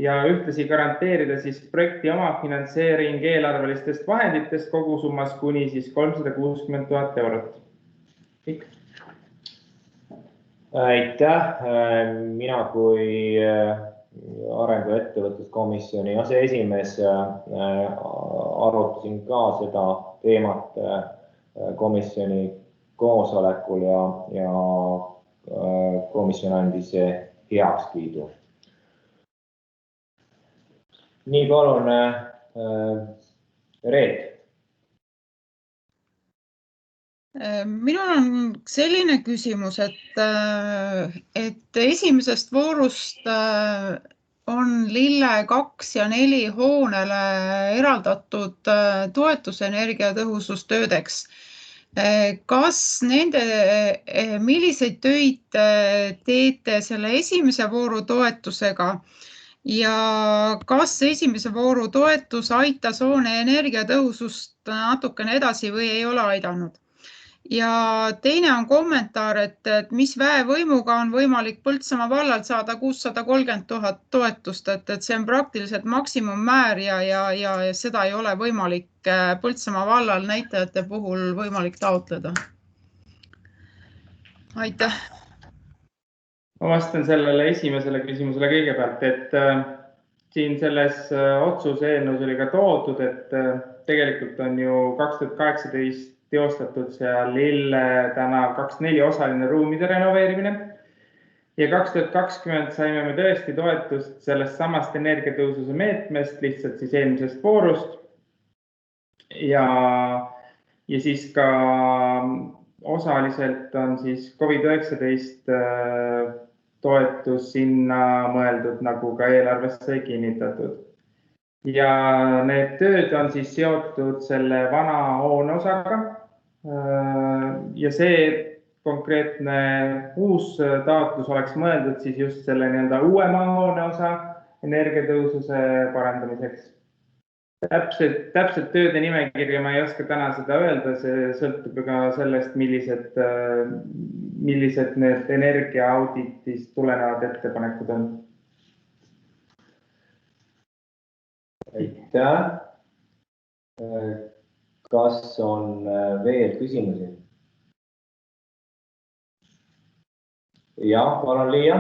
[SPEAKER 19] ja ühtlasi garanteerida siis projekti omafinantseering eelarvelistest vahenditest kogusummas kuni siis 360 000 eurot.
[SPEAKER 1] Aitäh. Mina kui arengu- ja ettevõtluskomisjoni aseesimees arutasin ka seda teemat komisjoni koosolekul ja komisjon andis heakskiidu. Nii, palun, Reet.
[SPEAKER 3] Minul on selline küsimus, et esimesest voorust on Lille 2 ja 4 hoonele eraldatud toetus energiatõhusustöödeks. Milliseid töid teete selle esimese vooru toetusega ja kas esimese vooru toetus aitas hoone energiatõhusust natukene edasi või ei ole aidanud? Ja teine on kommentaar, et mis väevõimuga on võimalik Põltsamaa vallalt saada 630 000 toetust, et see on praktiliselt maksimummäär ja seda ei ole võimalik Põltsamaa vallal näitajate puhul võimalik taotleda. Aitäh.
[SPEAKER 19] Ma vastan sellele esimesele küsimusele kõigepealt, et siin selles otsuse eelnõus oli ka toodud, et tegelikult on ju 2018 teostatud seal Lille tänav 2-4 osaline ruumide renoveerimine ja 2020 saime me tõesti toetust sellest samast energiatõhususe meetmest, lihtsalt siis eelmisest voorust ja siis ka osaliselt on siis COVID-19 toetus sinna mõeldud, nagu ka eelarves sai kinnitatud. Ja need tööd on siis seotud selle vana hoone osaga ja see konkreetne uus taotlus oleks mõeldud siis just selle uue maahoone osa energiatõhususe parandamiseks. Täpselt tööde nimekirja ma ei oska täna seda öelda, see sõltub ka sellest, millised need energiaauditist tulenevad ettepanekud on.
[SPEAKER 1] Aitäh. Kas on veel küsimusi? Jah, palun Liia.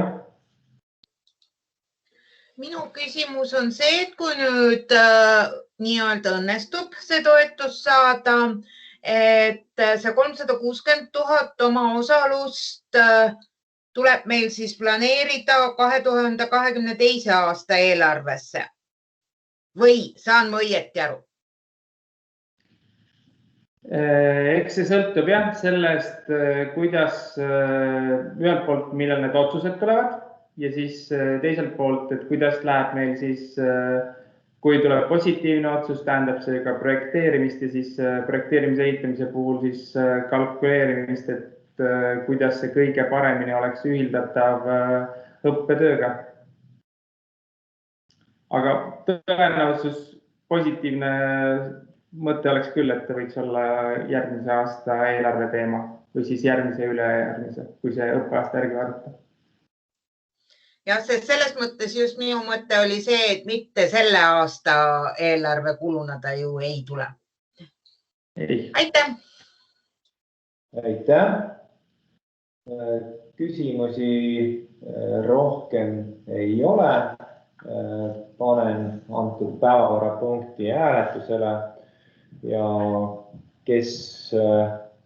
[SPEAKER 9] Minu küsimus on see, et kui nüüd nii-öelda õnnestub see toetus saada, et see 360 000 oma osalust tuleb meil siis planeerida 2022. aasta eelarvesse või saan ma õieti aru?
[SPEAKER 19] Eks see sõltub jah sellest, kuidas ühelt poolt, millal need otsused tulevad ja siis teiselt poolt, et kuidas läheb meil siis, kui tuleb positiivne otsus, tähendab see ka projekteerimist ja siis projekteerimise ehitamise puhul siis kalkuleerimist, et kuidas see kõige paremini oleks ühildatav õppetööga. Aga tõenäosus positiivne mõte oleks küll, et võiks olla järgmise aasta eelarve teema või siis järgmise ülejärgmise, kui see õppeaasta järgi vaadata.
[SPEAKER 9] Ja selles mõttes just minu mõte oli see, et mitte selle aasta eelarve kulunada ju ei tule. Aitäh! Aitäh!
[SPEAKER 1] Küsimusi rohkem ei ole. Panen antud päevakorrapunkti hääletusele ja kes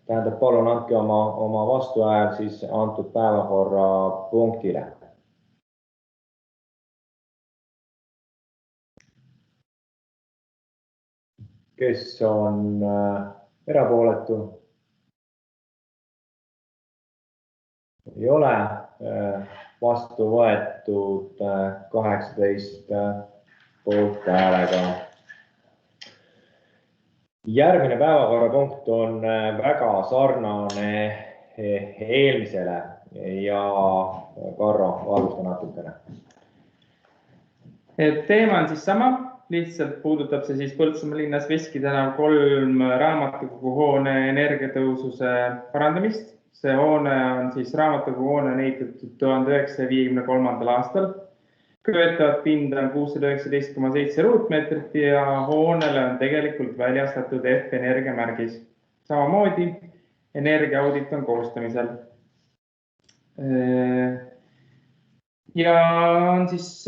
[SPEAKER 1] tähendab, palun andke oma vastuhääl siis antud päevakorrapunktile. Kes on erapooletu? Ei ole. Vastu võetud 18 poolthäälega. Järgmine päevakorrapunkt on väga sarnane eelmisele ja Karro, valgusta natukene.
[SPEAKER 19] Teema on siis sama, lihtsalt puudutab see siis Põltsamaa linnas Veski tänav 3 raamatukogu hoone energiatõhususe parandamist. See hoone on siis raamatukogu hoone on ehitatud 1953. aastal. Köötavat pinda on 619,7 ruutmeetrit ja hoonele on tegelikult väljastatud F-energia märgis. Samamoodi energiaaudit on koostamisel. Ja on siis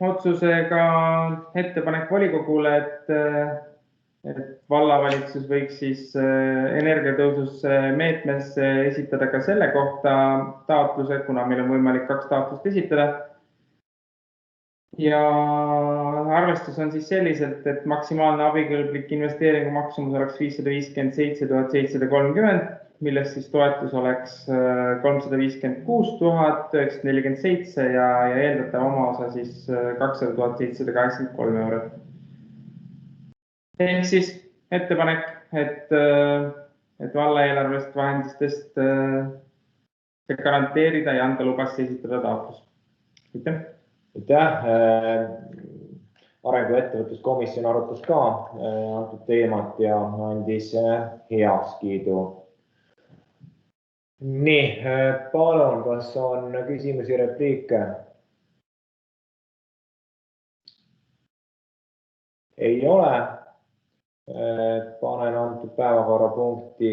[SPEAKER 19] otsusega ettepanek volikogule, et vallavalitsus võiks siis energiatõusus meetmes esitada ka selle kohta taotluse, kuna meil on võimalik 2 taotlust esitada. Ja arvestus on siis selliselt, et maksimaalne abikõlblik investeeringu maksumus oleks 557 730, millest siis toetus oleks 356 947 ja eeldatav omaosa siis 200 783 eurot. Ehk siis ettepanek, et valla eelarvest vahendistest garanteerida ja anda lubas esitada taotlus. Aitäh!
[SPEAKER 1] Aitäh! Arengu- ja ettevõtluskomisjon arutas ka antud teemat ja andis heakskiidu. Nii, palun, kas on küsimusi, repliike? Ei ole. Panen antud päevakorrapunkti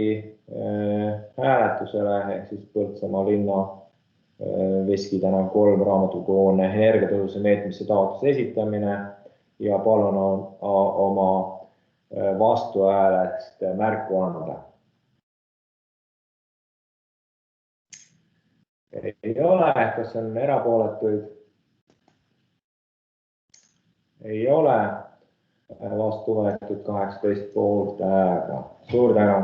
[SPEAKER 1] hääletusele ehk siis Põltsamaa linna Veski tänav 3 raamatukogu hoone energiatõhususe meetmesse taotluse esitamine ja palun oma vastuhäälest märku anda. Ei ole, kas on erapooletuid? Ei ole. Vastu võetud 18 poolthäälega. Suur tänu.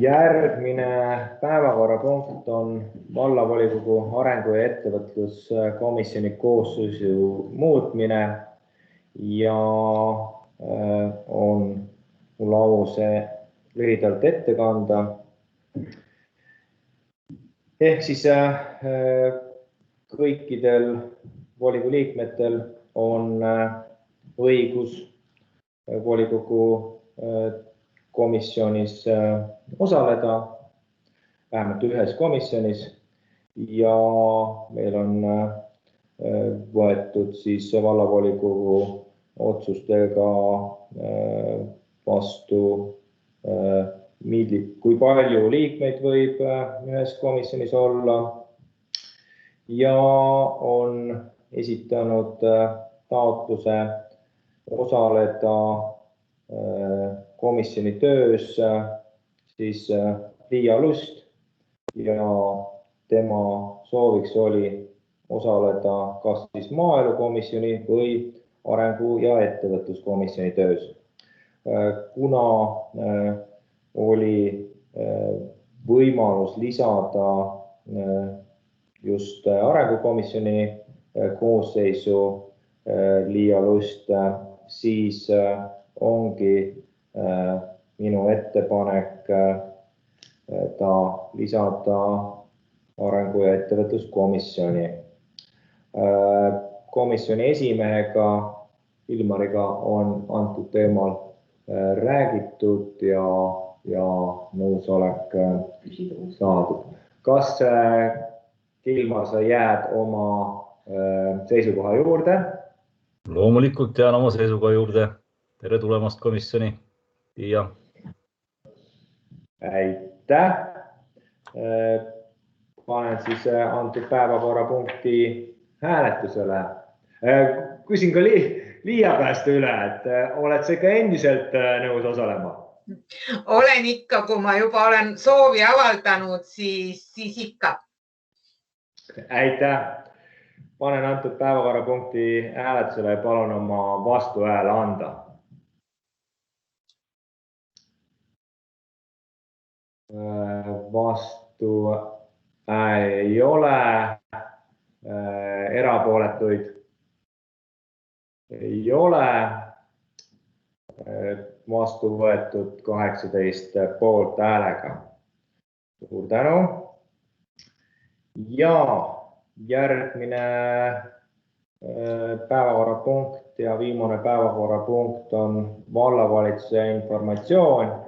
[SPEAKER 1] Järgmine päevakorrapunkt on vallavolikogu arengu- ja ettevõtluskomisjoni koosseisu muutmine ja on mul au see lühidalt ette kanda. Ehk siis kõikidel volikogu liikmetel on õigus volikogu komisjonis osaleda, vähemalt ühes komisjonis, ja meil on võetud siis vallavolikogu otsustega vastu, kui palju liikmeid võib ühes komisjonis olla, ja on esitanud taotluse osaleda komisjoni töös siis Liia Lust ja tema sooviks oli osaleda kas siis maaelukomisjoni või arengu- ja ettevõtluskomisjoni töös. Kuna oli võimalus lisada just arengukomisjoni koosseisu Liia Lust, siis ongi minu ettepanek ta lisada arengu- ja ettevõtluskomisjoni. Komisjoni esimehega Ilmariga on antud teemal räägitud ja nõusolek saadud. Kas Ilmar, sa jääd oma seisukoha juurde?
[SPEAKER 7] Loomulikult jään oma seisukoha juurde. Tere tulemast komisjoni. Ja.
[SPEAKER 1] Aitäh. Panen siis antud päevakorrapunkti hääletusele. Küsin ka Liia käest üle, et oled sa ikka endiselt nõus osalema?
[SPEAKER 9] Olen ikka, kui ma juba olen soovi avaldanud, siis ikka.
[SPEAKER 1] Aitäh. Panen antud päevakorrapunkti hääletusele ja palun oma vastuhääle anda. Vastu ei ole, erapooletuid ei ole, vastu võetud 18 poolt häälega. Suur tänu. Ja järgmine päevakorrapunkt ja viimane päevakorrapunkt on vallavalitsuse informatsioon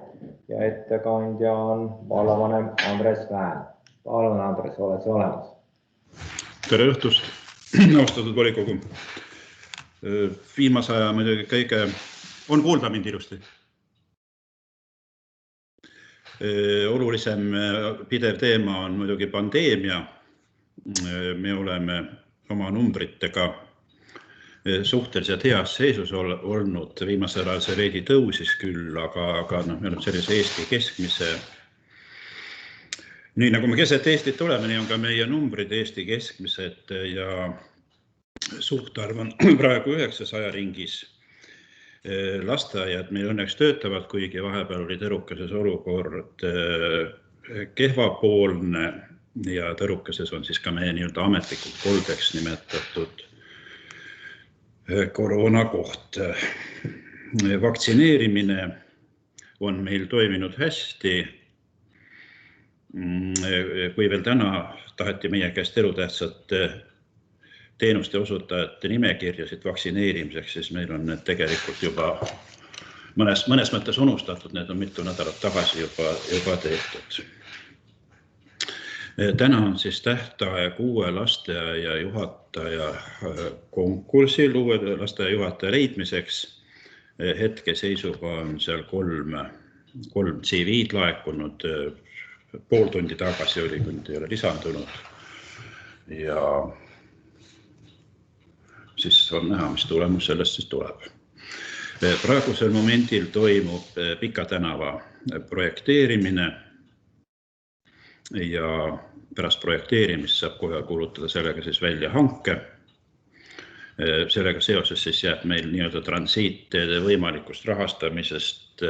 [SPEAKER 1] ja ettekandja on vallavanem Andres Vään. Palun, Andres, oled sa olemas?
[SPEAKER 20] Tere õhtust, austatud volikogu. Viimase aja muidugi kõige on kuulda mind ilusti. Olulisem pidev teema on muidugi pandeemia. Me oleme oma numbritega suhteliselt heas seisus olnud. Viimasel ajal see veidi tõusis küll, aga me oleme sellise Eesti keskmise. Nii nagu me keset Eestit oleme, nii on ka meie numbrid Eesti keskmised ja suhtarv on praegu 900 ringis. Lasteaiad meil õnneks töötavad, kuigi vahepeal oli Tõrukeses olukord kehvapoolne ja Tõrukeses on siis ka meie nii-öelda ametlikult koldeks nimetatud koroonakoht. Vaktsineerimine on meil toiminud hästi. Kui veel täna taheti meie käest elutähtsate teenuste osutajate nimekirjasid vaktsineerimiseks, siis meil on need tegelikult juba mõnes mõttes unustatud, need on mitu nädalat tagasi juba tehtud. Täna on siis tähtaeg uue lasteaia juhataja konkursil, uue lasteaia juhataja leidmiseks. Hetkeseisuga on seal kolm CV-d laekunud, pool tundi tagasi oli, kui ei ole lisandunud. Ja siis on näha, mis tulemus sellest siis tuleb. Praegusel momendil toimub Pika tänava projekteerimine ja pärast projekteerimist saab kohe kuulutada sellega siis välja hanke. Sellega seoses siis jääb meil nii-öelda transiitteede võimalikust rahastamisest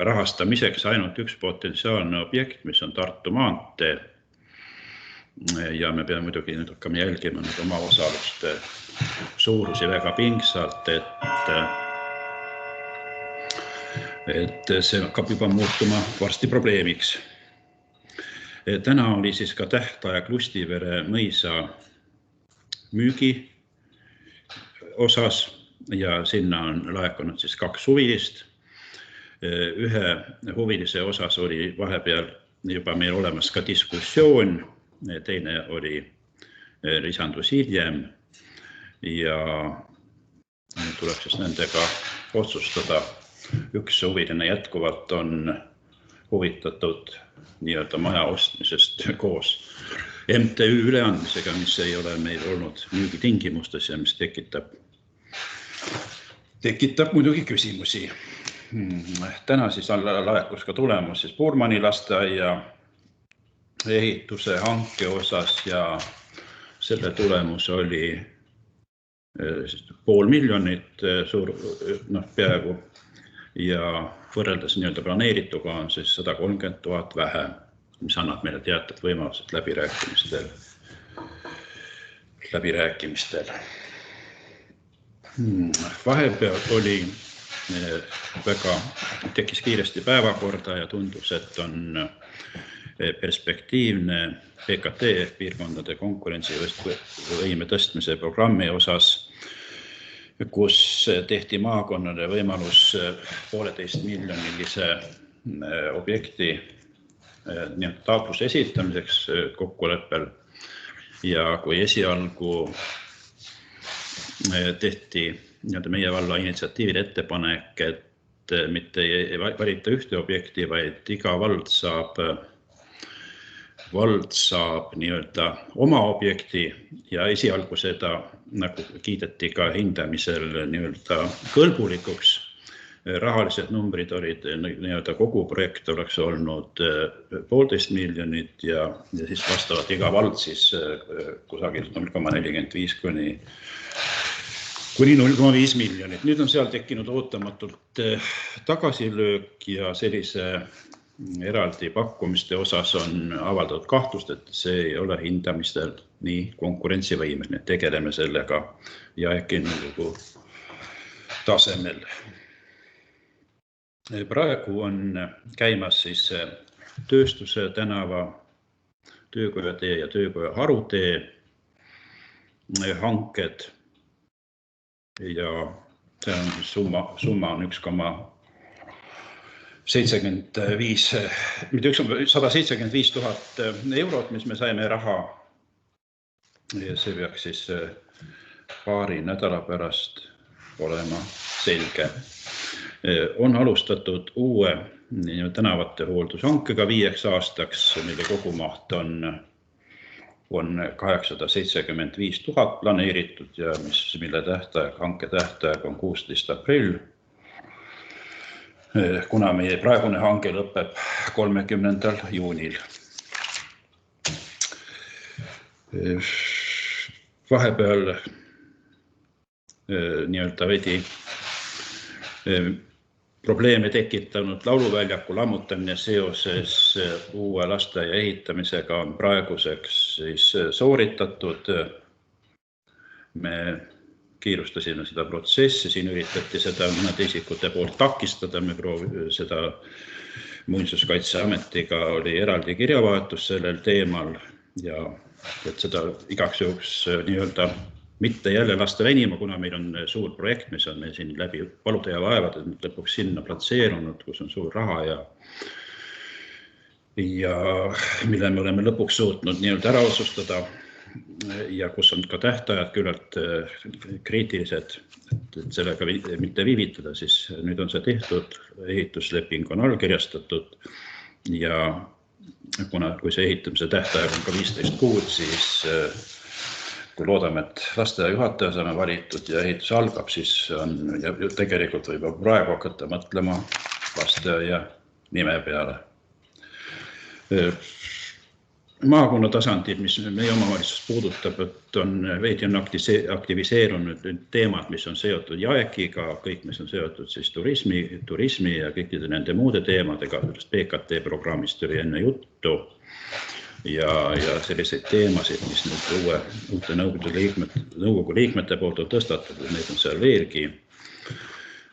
[SPEAKER 20] rahastamiseks ainult üks potentsiaalne objekt, mis on Tartu maantee. Ja me peame muidugi nüüd hakkame jälgima nüüd oma osaluste suurusi väga pingsalt, et see hakkab juba muutuma varsti probleemiks. Täna oli siis ka tähtaeg Lustivere mõisa müügi osas ja sinna on laekunud siis 2 huvilist. Ühe huvilise osas oli vahepeal juba meil olemas ka diskussioon, teine lisandus hiljem ja tuleb siis nendega otsustada. Üks huviline jätkuvalt on huvitatud nii-öelda maja ostmisest koos MTÜ üleandmisega, mis ei ole meil olnud müügitingimustes ja mis tekitab muidugi küsimusi. Täna siis laekus ka tulemus siis Puurmani lasteaia ehituse hanke osas ja selle tulemus oli 500 000 suur, peaaegu ja võrreldes nii-öelda planeerituga on siis 130 000 vähem, mis annab meile teatud võimalused läbirääkimistel. Vahepeal tekkis kiiresti päevakorda ja tundus, et on perspektiivne PKT piirkondade konkurentsivõime tõstmise programmi osas, kus tehti maakonnale võimalus 1,5 miljonilise objekti taotluse esitamiseks kokkuleppel ja kui esialgu tehti meie valla initsiatiivil ettepanek, et mitte ei valita ühte objekti, vaid iga vald saab nii-öelda oma objekti ja esialgu seda nagu kiideti ka hindamisel nii-öelda kõlbulikuks. Rahalised numbrid olid nii-öelda kogu projekt oleks olnud 1,5 miljonit ja siis vastavalt iga vald siis kusagil 0,45 kuni 0,5 miljonit. Nüüd on seal tekkinud ootamatult tagasilöök ja sellise eraldi pakkumiste osas on avaldatud kahtlust, et see ei ole hindamistel nii konkurentsivõimeline. Tegeleme sellega jaekinnõukogu tasemel. Praegu on käimas siis Tööstuse tänava, Töökojatee ja Töökoja harutee hanked ja see on summa on 175 000 eurot, mis me saime raha ja see peaks siis paari nädala pärast olema selge. On alustatud uue tänavate hooldushankega 5 aastaks, mille kogumaht on 875 000 planeeritud ja mille hanke tähtaeg on 16. aprill. Kuna meie praegune hange lõpeb 30. juunil. Vahepeal nii-öelda veidi probleeme tekitanud lauluväljaku lammutamine seoses uue lasteaia ehitamisega on praeguseks siis sooritatud. Me kiirustasime seda protsessi, siin üritati seda mõnede isikute poolt takistada, me proovime seda Muinsuskaitseametiga oli eraldi kirjavahetus sellel teemal ja et seda igaks juhuks nii-öelda mitte jälle lasta venima, kuna meil on suur projekt, mis on meil siin läbi palude ja vaevade lõpuks sinna platseerunud, kus on suur raha ja mille me oleme lõpuks suutnud nii-öelda ära otsustada ja kus on ka tähtajad küllalt kriitilised, et sellega mitte viivitada, siis nüüd on see tehtud, ehitusleping on allkirjastatud ja kui see ehitamise tähtaeg on ka 15 kuud, siis kui loodame, et lasteaia juhataja saame valitud ja ehitus algab, siis on ja tegelikult võib praegu hakata mõtlema lasteaia nime peale. Maakonna tasandid, mis meie omavalitsust puudutab, et on veidi aktiviseerunud teemad, mis on seotud jaekiga, kõik, mis on seotud siis turismi ja kõikide nende muude teemadega, sellest PKT programmist oli enne juttu. Ja selliseid teemasid, mis nüüd uute nõukogu liikmete poolt on tõstatud, neid on seal veelgi.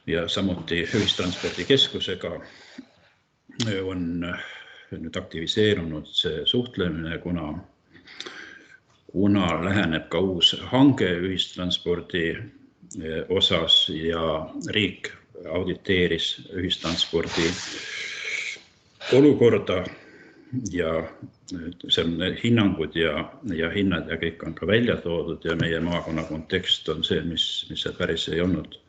[SPEAKER 20] Ja samuti ühistranspordikeskusega on nüüd aktiviseerunud see suhtlemine, kuna läheneb ka uus hange ühistranspordi osas ja riik auditeeris ühistranspordi olukorda ja see on hinnangud ja hinnad ja kõik on ka välja toodud ja meie maakonna kontekst on see, mis päris ei olnud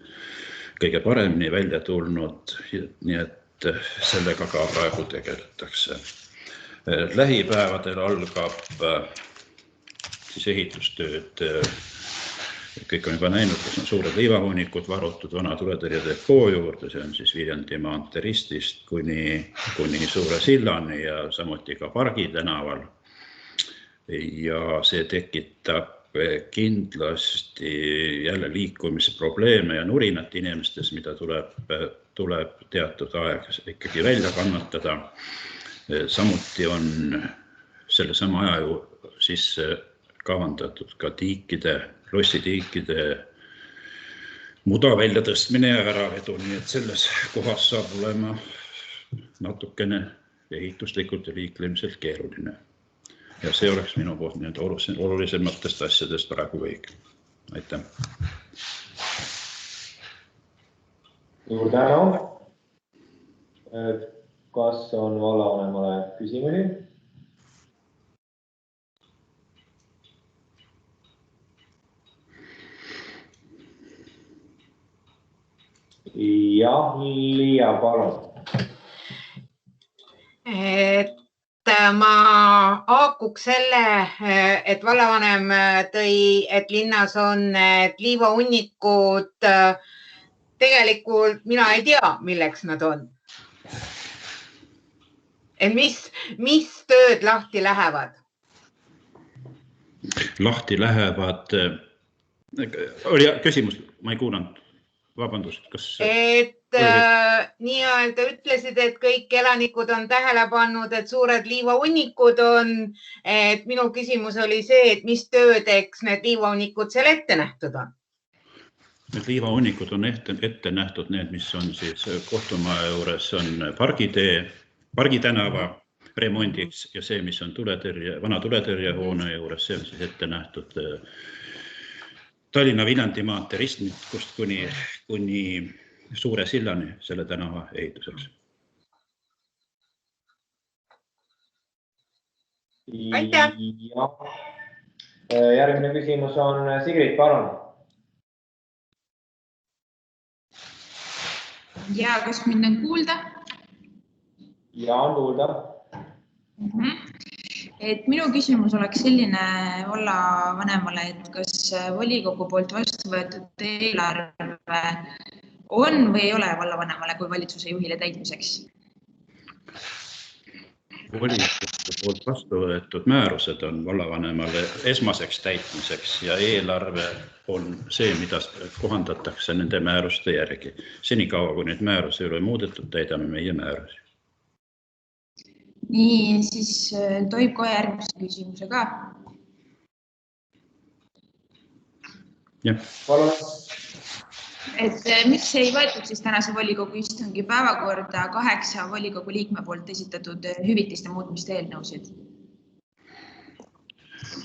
[SPEAKER 20] kõige paremini välja tulnud, nii et sellega ka praegu tegeletakse. Lähipäevadel algab siis ehitustööd. Kõik on juba näinud, kus on suured liivahunnikud varutud vana tuletõrjedepoo juurde, see on siis Viljandi maantee ristist kuni Suure sillani ja samuti ka Pargi tänaval. Ja see tekitab kindlasti jälle liikumisprobleeme ja nurinat inimestes, mida tuleb teatud aeg ikkagi välja kannatada. Samuti on selle sama aja sisse kavandatud ka lossitiikide muda välja tõstmine ja äravedu, nii et selles kohas saab olema natukene ehituslikult ja liiklemiselt keeruline. Ja see oleks minu poolt olulisematest asjadest praegu kõik. Aitäh!
[SPEAKER 1] Suur tänu! Kas on vallavanemale küsimusi? Jah, Liia, palun.
[SPEAKER 9] Ma haakuks selle, et vallavanem tõi, et linnas on liivahunnikud. Tegelikult mina ei tea, milleks nad on. Mis tööd lahti lähevad?
[SPEAKER 20] Lahti lähevad... Oli küsimus, ma ei kuulanud. Vabandust, kas... Nii-öelda ütlesid, et kõik elanikud on tähele pannud, et suured liivahunnikud on. Minu küsimus oli see, et mis töödeks need liivahunnikud seal ette nähtud on? Need liivahunnikud on ette nähtud need, mis on siis kohtumaja juures, on Pargi tänava remondiks ja see, mis on vana tuletõrjehoone juures, see on siis ette nähtud Tallinna Viljandi maantee ristmikust kuni Suure sillani selle tänava ehituseks.
[SPEAKER 9] Aitäh!
[SPEAKER 1] Järgmine küsimus on Sigrid, palun.
[SPEAKER 21] Ja, kas mind on kuulda?
[SPEAKER 1] Ja, on kuulda.
[SPEAKER 21] Et minu küsimus oleks selline vallavanemale, et kas volikogu poolt vastu võetud eelarve on või ei ole vallavanemale kui valitsuse juhile täitmiseks?
[SPEAKER 20] Volikogu poolt vastu võetud määrused on vallavanemale esmaseks täitmiseks ja eelarve on see, mida kohandatakse nende määruste järgi. Senikaua, kui need määruse ei ole muudetud, täidame meie määrusi.
[SPEAKER 21] Nii, siis tohib kohe järgmise küsimuse ka.
[SPEAKER 20] Jah.
[SPEAKER 1] Palun.
[SPEAKER 21] Et miks ei võetud siis tänase volikogu istungi päevakorda 8 volikogu liikme poolt esitatud hüvitiste muutmiste eelnõusid?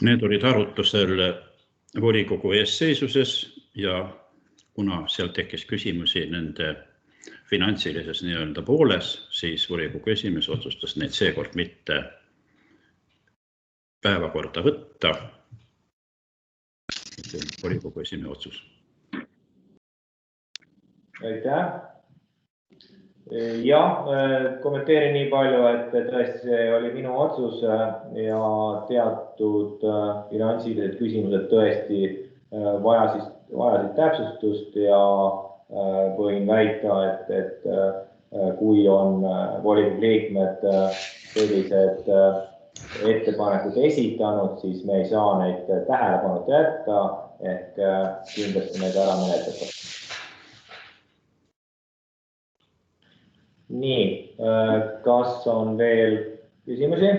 [SPEAKER 20] Need olid arutusel volikogu eesseisuses ja kuna seal tekkis küsimusi nende finantsilises nii-öelda pooles, siis volikogu esimees otsustas neid seekord mitte päevakorda võtta. See on volikogu esimehe otsus.
[SPEAKER 1] Aitäh! Jah, kommenteerin nii palju, et tõesti see oli minu otsus ja teatud finantsilised küsimused tõesti vajasid täpsustust ja võin väita, et kui on volikogu liikmed sellised ettepanekud esitanud, siis me ei saa neid tähelepanuta jätta ehk kindlasti neid ära menetletakse. Nii, kas on veel küsimusi?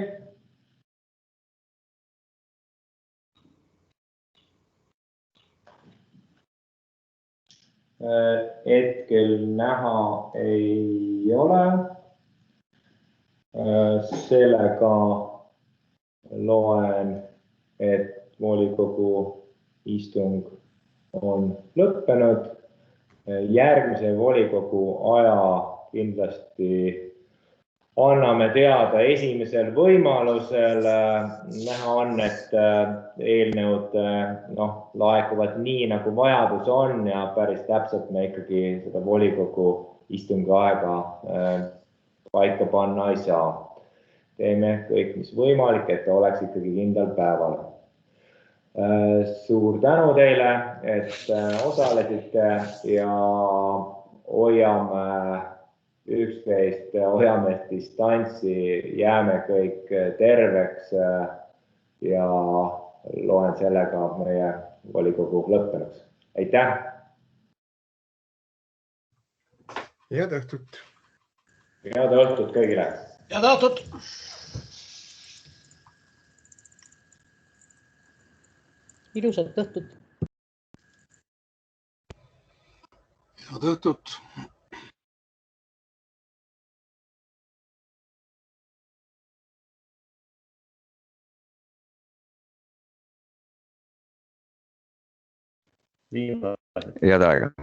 [SPEAKER 1] Hetkel näha ei ole. Sellega loen, et volikogu istung on lõppenud. Järgmise volikogu aja kindlasti anname teada esimesel võimalusel. Näha on, et eelnõud laekuvad nii, nagu vajadus on ja päris täpselt me ikkagi seda volikogu istungi aega paika panna ei saa. Teeme kõik, mis võimalik, et ta oleks ikkagi kindlal päeval. Suur tänu teile, et osalesite ja hoiame üksteist, hoiame distantsi, jääme kõik terveks ja loen sellega meie volikogu lõppenuks. Aitäh!
[SPEAKER 2] Head õhtut!
[SPEAKER 1] Head õhtut kõigile!
[SPEAKER 10] Head õhtut!
[SPEAKER 6] Ilusat õhtut!
[SPEAKER 5] Head õhtut!
[SPEAKER 8] Head aega!